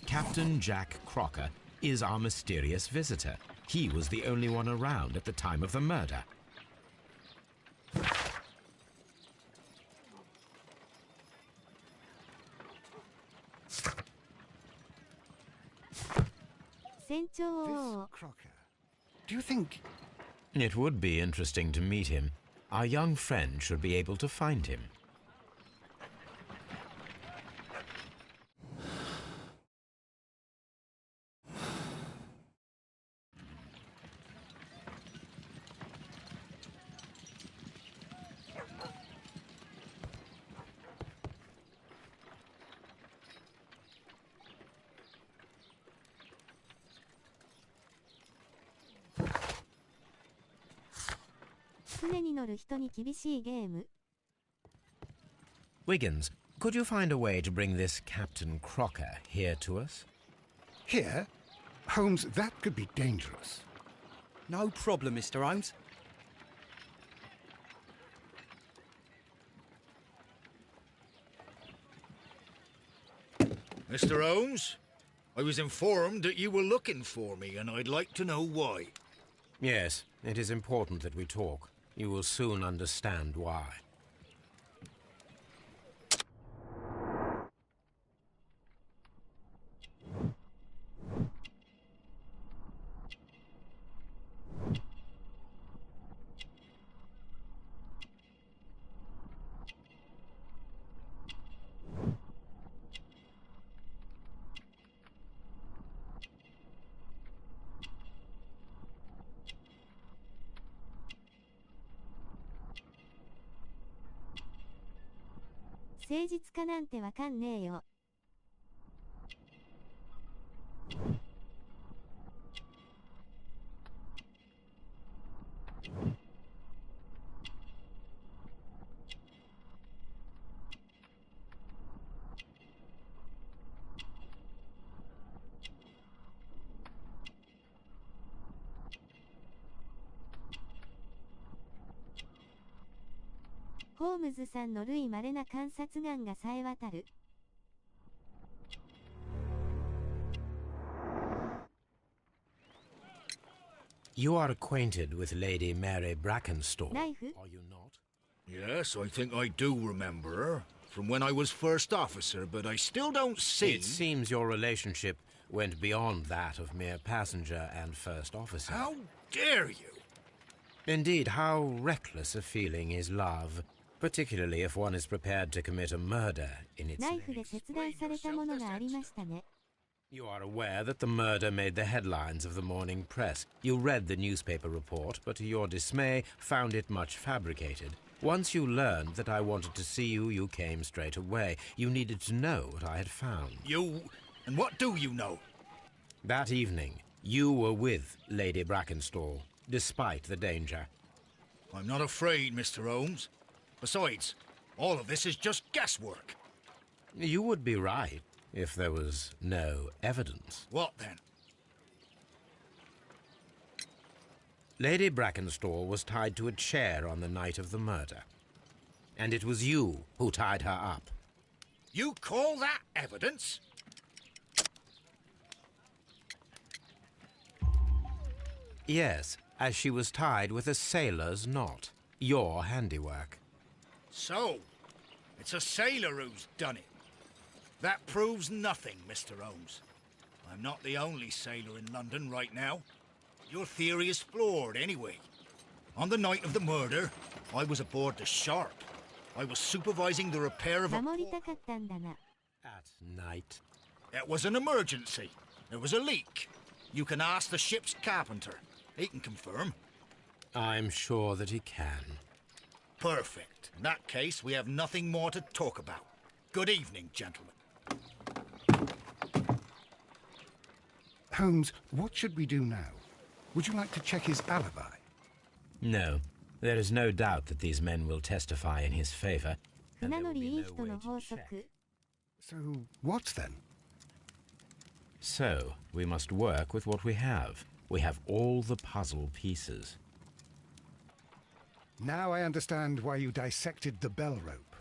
Captain Jack Crocker is our mysterious visitor. He was the only one around at the time of the murder. This Crocker. Do you think... It would be interesting to meet him. Our young friend should be able to find him. Wiggins, could you find a way to bring this Captain Crocker here to us? Here? Holmes, that could be dangerous. No problem, Mr. Holmes. Mr. Holmes, I was informed that you were looking for me, and I'd like to know why. Yes, it is important that we talk. You will soon understand why.ホームズさんの類稀な観察眼が冴え渡る。You are acquainted with Lady Mary Brackenstall, Knife? are you not? Yes, I think I do remember her. From when I was first officer, but I still don't see... It seems your relationship went beyond that of mere passenger and first officer. How dare you? Indeed, how reckless a feeling is love, particularly if one is prepared to commit a murder in its ナイフで切断されたものがありましたね。You are aware that the murder made the headlines of the morning press. You read the newspaper report, but to your dismay, found it much fabricated. Once you learned that I wanted to see you, you came straight away. You needed to know what I had found. You... and what do you know? That evening, you were with Lady Brackenstall, despite the danger. I'm not afraid, Mr. Holmes. Besides, all of this is just guesswork. You would be right if there was no evidence. What then? Lady Brackenstall was tied to a chair on the night of the murder. And it was you who tied her up. You call that evidence? Yes, as she was tied with a sailor's knot. Your handiwork. So, it's a sailor who's done it. That proves nothing, Mr. Holmes. I'm not the only sailor in London right now. Your theory is flawed, anyway. On the night of the murder, I was aboard the Sharp. I was supervising the repair of a... 守りたかったんだな。 At night. It was an emergency. There was a leak. You can ask the ship's carpenter. He can confirm. I'm sure that he can. Perfect. In that case, we have nothing more to talk about. Good evening, gentlemen. Holmes, what should we do now? Would you like to check his alibi? No. There is no doubt that these men will testify in his favor. And 船 there 乗 will り be いい no 人 way の to 法 check. 則。 So, what then? So, we must work with what we have. We have all the puzzle pieces. Now I understand why you dissected the bell rope.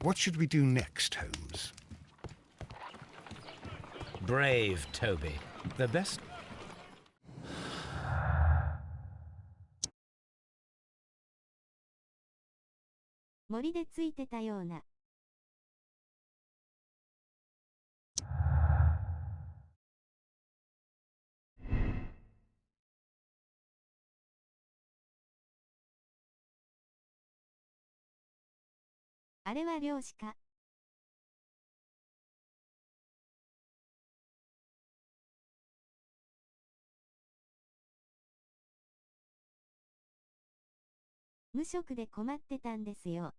What should we do next, Holmes? Brave Toby. The best... 森でついてたような。あれは漁師か。無職で困ってたんですよ。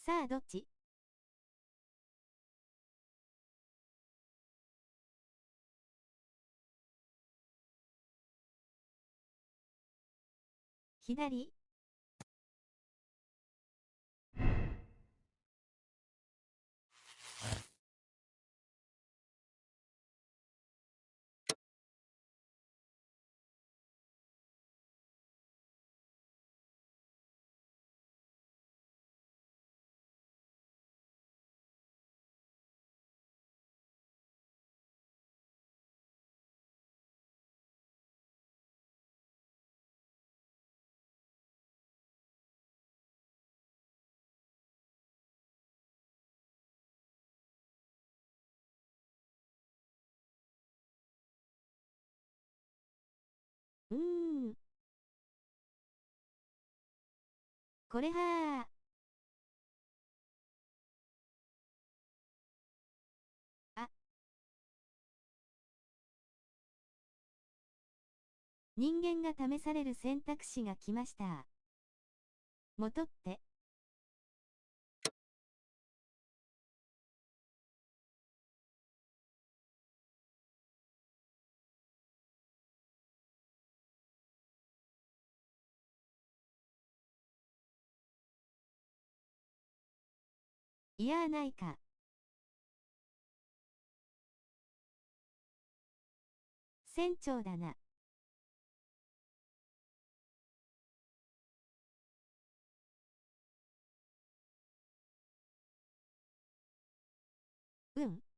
さあどっち？左？これはあ。人間が試される選択肢が来ました。戻って。いやないか。船長だな。うん。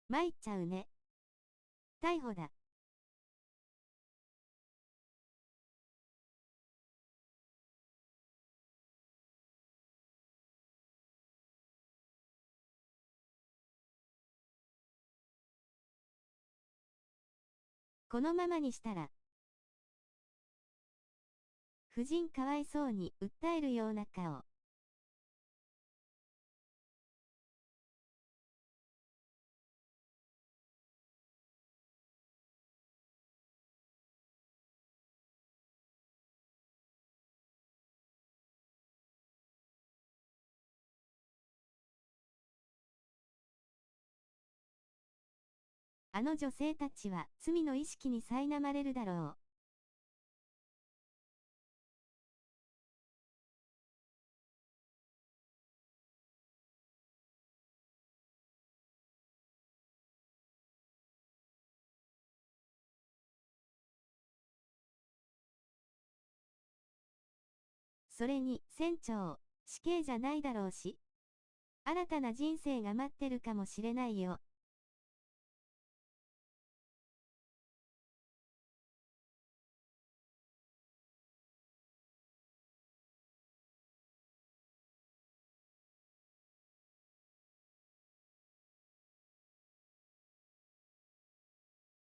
参っちゃうね。逮捕だ。このままにしたら、夫人かわいそうに訴えるような顔。あの女性たちは罪の意識に苛まれるだろう。それに、船長、死刑じゃないだろうし、新たな人生が待ってるかもしれないよ。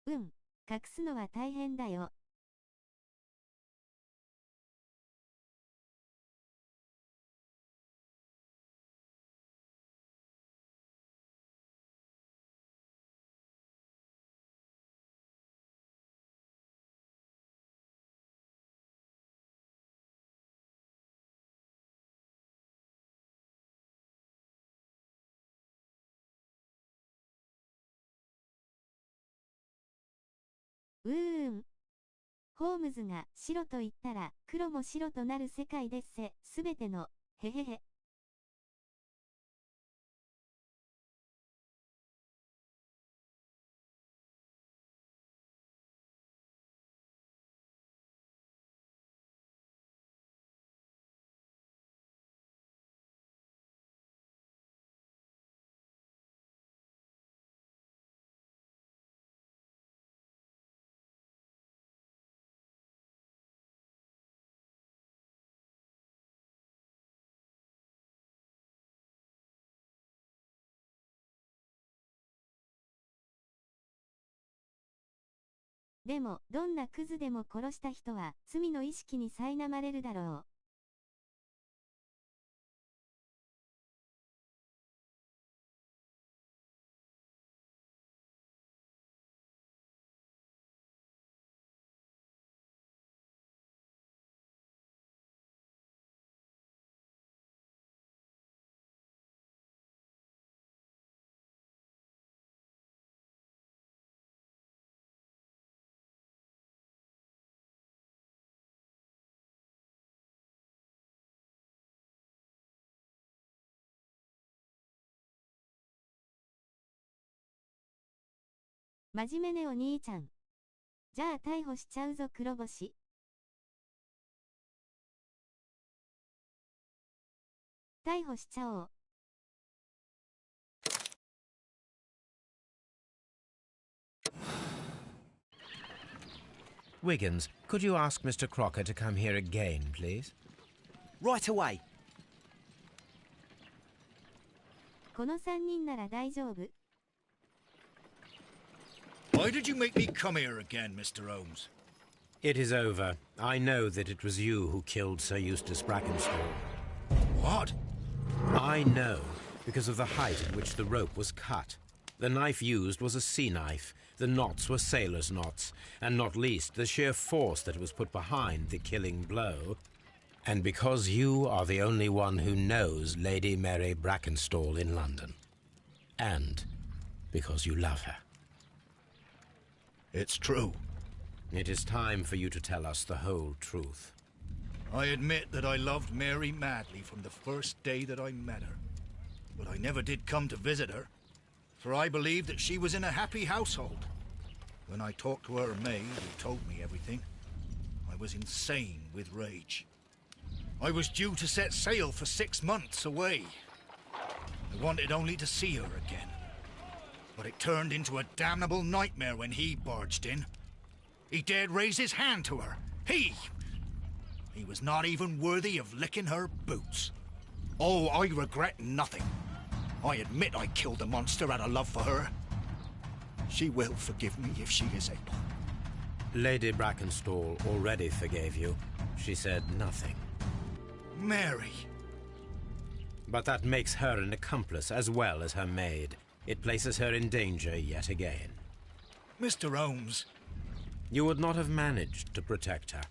うん、隠すのは大変だよ。ホームズが白と言ったら黒も白となる世界ですせ、すべての、へへへ。でも、どんなクズでも殺した人は罪の意識に苛まれるだろう。真面目ねお兄ちゃん。じゃあ逮捕しちゃうぞ黒星。逮捕しちゃおう。Wiggins, could you ask Mr. Crocker to come here again, please? Right away. この3人なら大丈夫。Why did you make me come here again, Mr. Holmes? It is over. I know that it was you who killed Sir Eustace Brackenstall. What? I know, because of the height at which the rope was cut. The knife used was a sea knife. The knots were sailors' knots, and not least the sheer force that was put behind the killing blow. And because you are the only one who knows Lady Mary Brackenstall in London. And because you love her. It's true. It is time for you to tell us the whole truth. I admit that I loved Mary madly from the first day that I met her. But I never did come to visit her, for I believed that she was in a happy household. When I talked to her maid, who told me everything, I was insane with rage. I was due to set sail for 6 months away. I wanted only to see her again. But it turned into a damnable nightmare when he barged in. He dared raise his hand to her. He was not even worthy of licking her boots. Oh, I regret nothing. I admit I killed the monster out of love for her. She will forgive me if she is able. Lady Brackenstall already forgave you. She said nothing. Mary. But that makes her an accomplice as well as her maid. It places her in danger yet again. Mr. Holmes. You would not have managed to protect her.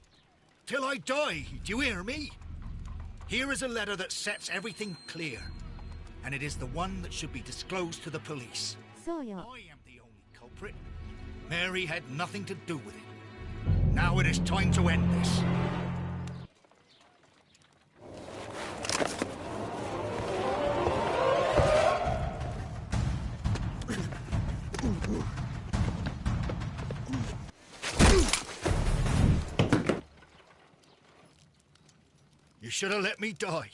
Till I die, do you hear me? Here is a letter that sets everything clear. And it is the one that should be disclosed to the police. So yo. I am the only culprit. Mary had nothing to do with it. Now it is time to end this. You should have let me die.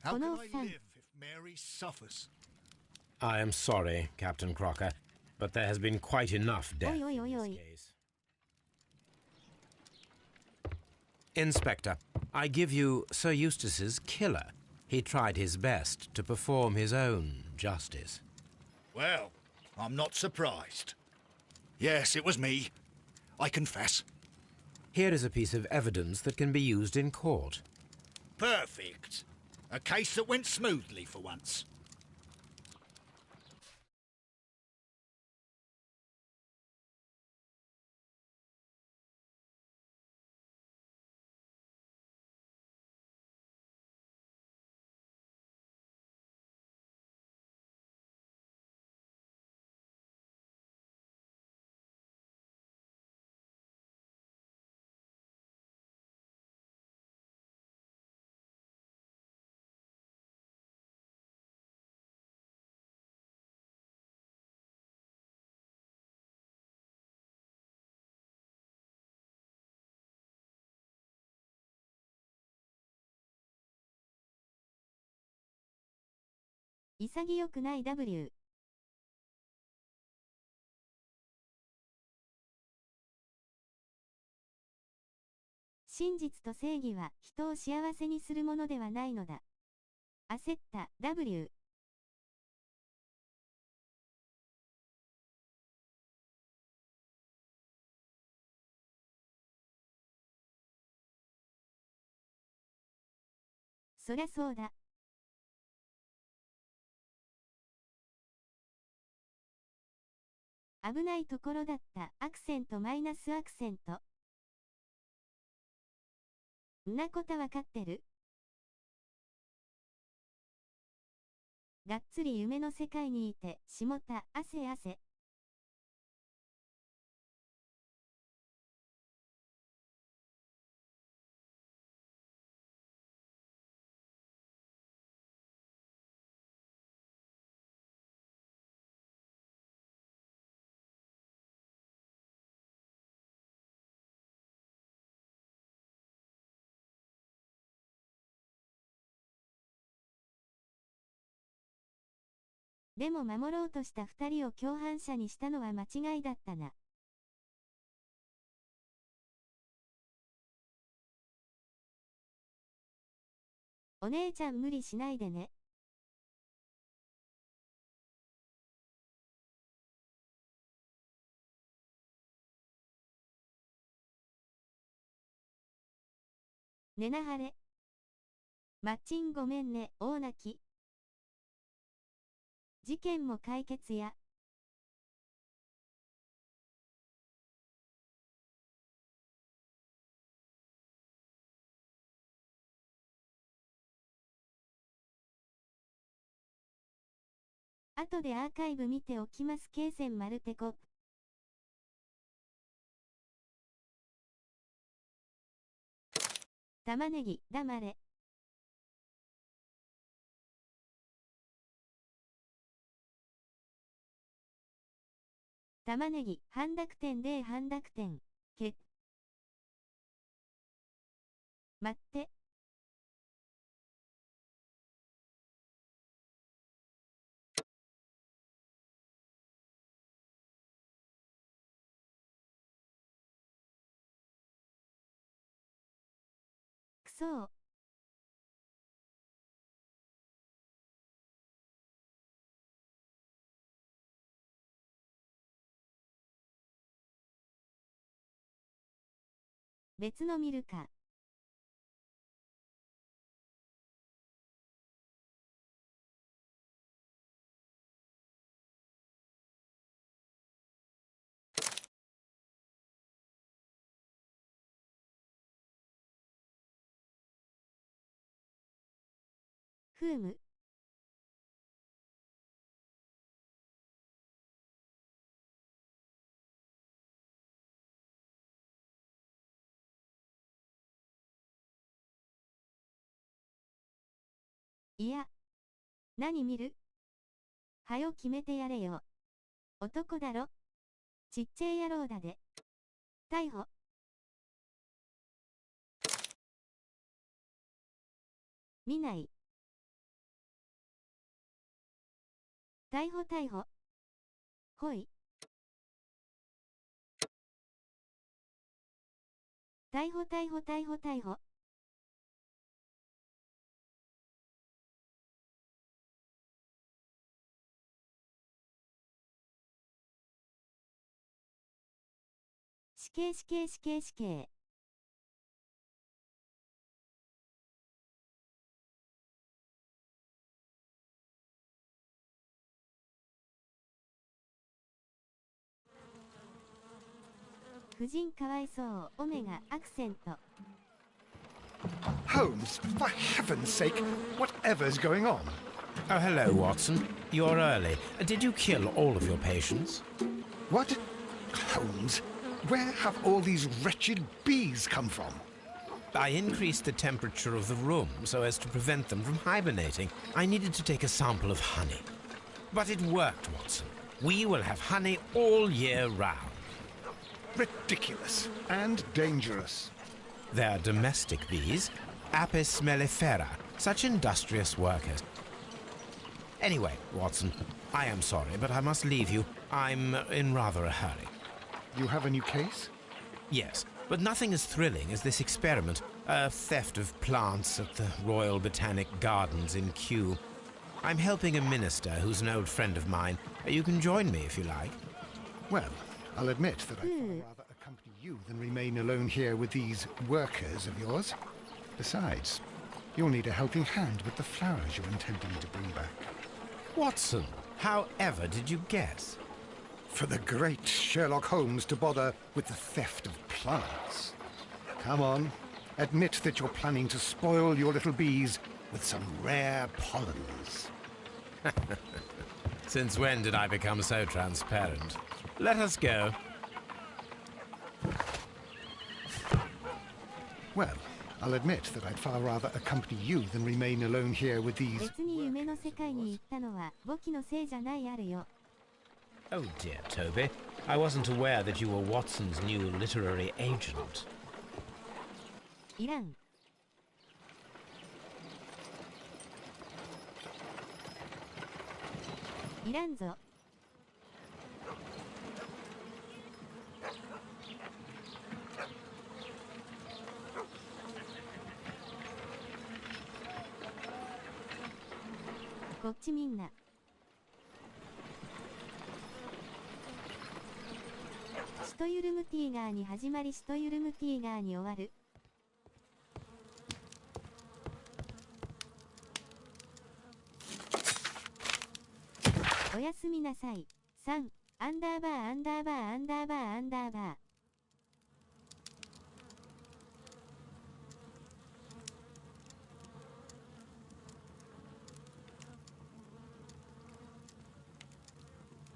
How can I live if Mary suffers? I am sorry, Captain Crocker, but there has been quite enough death Oi, oi, oi, in oi. this case. Inspector, I give you Sir Eustace's killer. He tried his best to perform his own justice. Well, I'm not surprised. Yes, it was me. I confess. Here is a piece of evidence that can be used in court. Perfect. A case that went smoothly for once.潔くない W。真実と正義は人を幸せにするものではないのだ。焦った W。そりゃそうだ。危ないところだった。アクセントマイナスアクセント。んなことわかってる？がっつり夢の世界にいて、下田、汗汗。でも守ろうとした二人を共犯者にしたのは間違いだったな。お姉ちゃん無理しないでね。ねなはれ。マッチンごめんね、大泣き。事件も解決や。後でアーカイブ見ておきます。ケイセンマルテコ。玉ねぎ、黙れ。玉ねぎ、半濁点0半濁点。待って。くそー。別の見るか。ふうむ。いや。何見る？はよ決めてやれよ。男だろ？ちっちゃい野郎だで。逮捕。見ない。逮捕逮捕。ほい。逮捕逮捕逮捕逮捕。死刑死刑死刑死刑。夫人かわいそう。オメガアクセント。Holmes, for heaven's sake, whatever's going on? Oh, hello, Watson. You're early. Did you kill all of your patients? What? Holmes, where have all these wretched bees come from? I increased the temperature of the room so as to prevent them from hibernating. I needed to take a sample of honey. But it worked, Watson. We will have honey all year round. Ridiculous and dangerous. They're domestic bees, Apis mellifera, such industrious workers. Anyway, Watson, I am sorry, but I must leave you. I'm in rather a hurry. You have a new case? Yes, but nothing as thrilling as this experiment. A theft of plants at the Royal Botanic Gardens in Kew. I'm helping a minister who's an old friend of mine. You can join me if you like. Well, I'll admit that I'd far rather accompany you than remain alone here with these workers of yours. Besides, you'll need a helping hand with the flowers you're intending to bring back. Watson, however did you guess? For the great Sherlock Holmes to bother with the theft of plants. Come on, admit that you're planning to spoil your little bees with some rare pollens. Since when did I become so transparent? Let us go. Well, I'll admit that I'd far rather accompany you than remain alone here with these... 別に夢の世界に行ったのは簿記のせいじゃないあるよ。Oh dear, Toby. I wasn't aware that you were Watson's new literary agent. いらん。いらんぞ。こっちみんな。シトユルムティーガーに始まりシトユルムティーガーに終わる。やすみなさい。3、アンダーバーアンダーバーアンダーバーアンダーバー。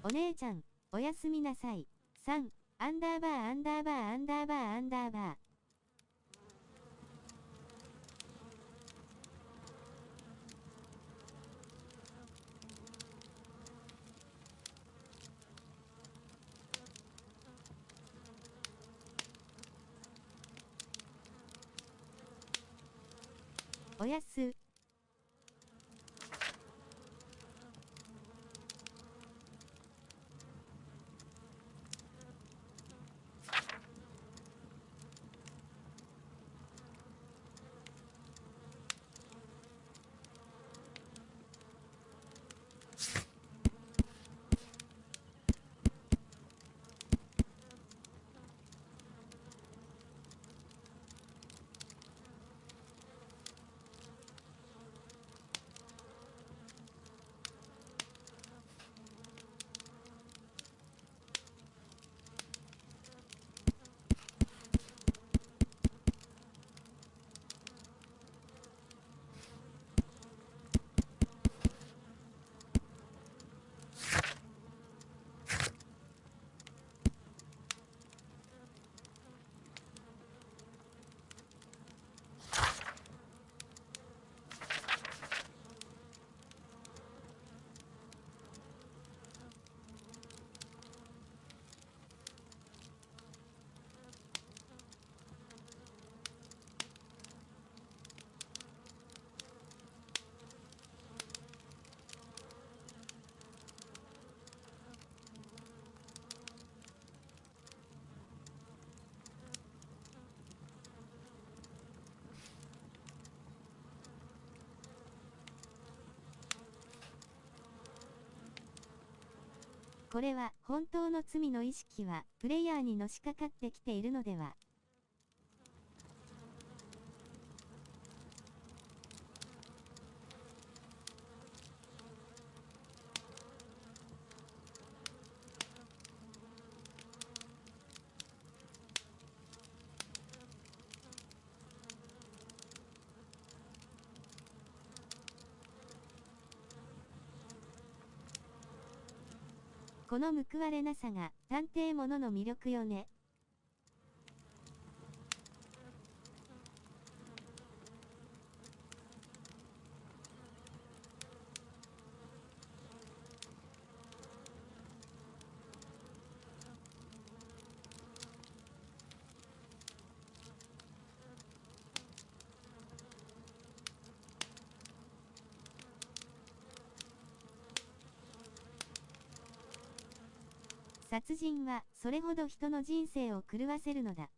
お姉ちゃん、おやすみなさい。3、アンダーバーアンダーバーアンダーバーアンダーバー。おやす。これは本当の罪の意識はプレイヤーにのしかかってきているのでは。この報われなさが探偵ものの魅力よね。殺人はそれほど人の人生を狂わせるのだ。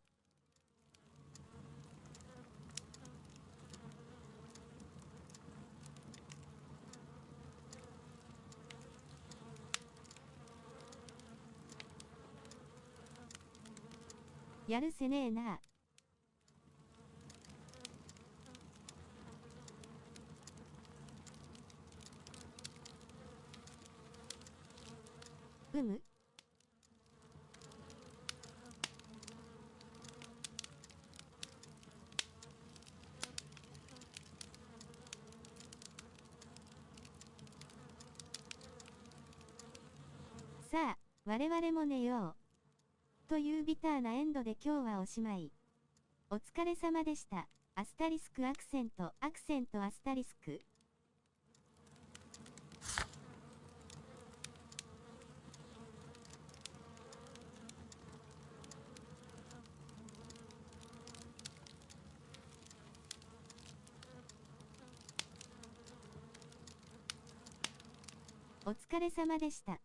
やるせねえなあ。さあ、我々も寝よう。というビターなエンドで今日はおしまい。お疲れ様でした。アスタリスクアクセントアスタリスク。お疲れ様でした。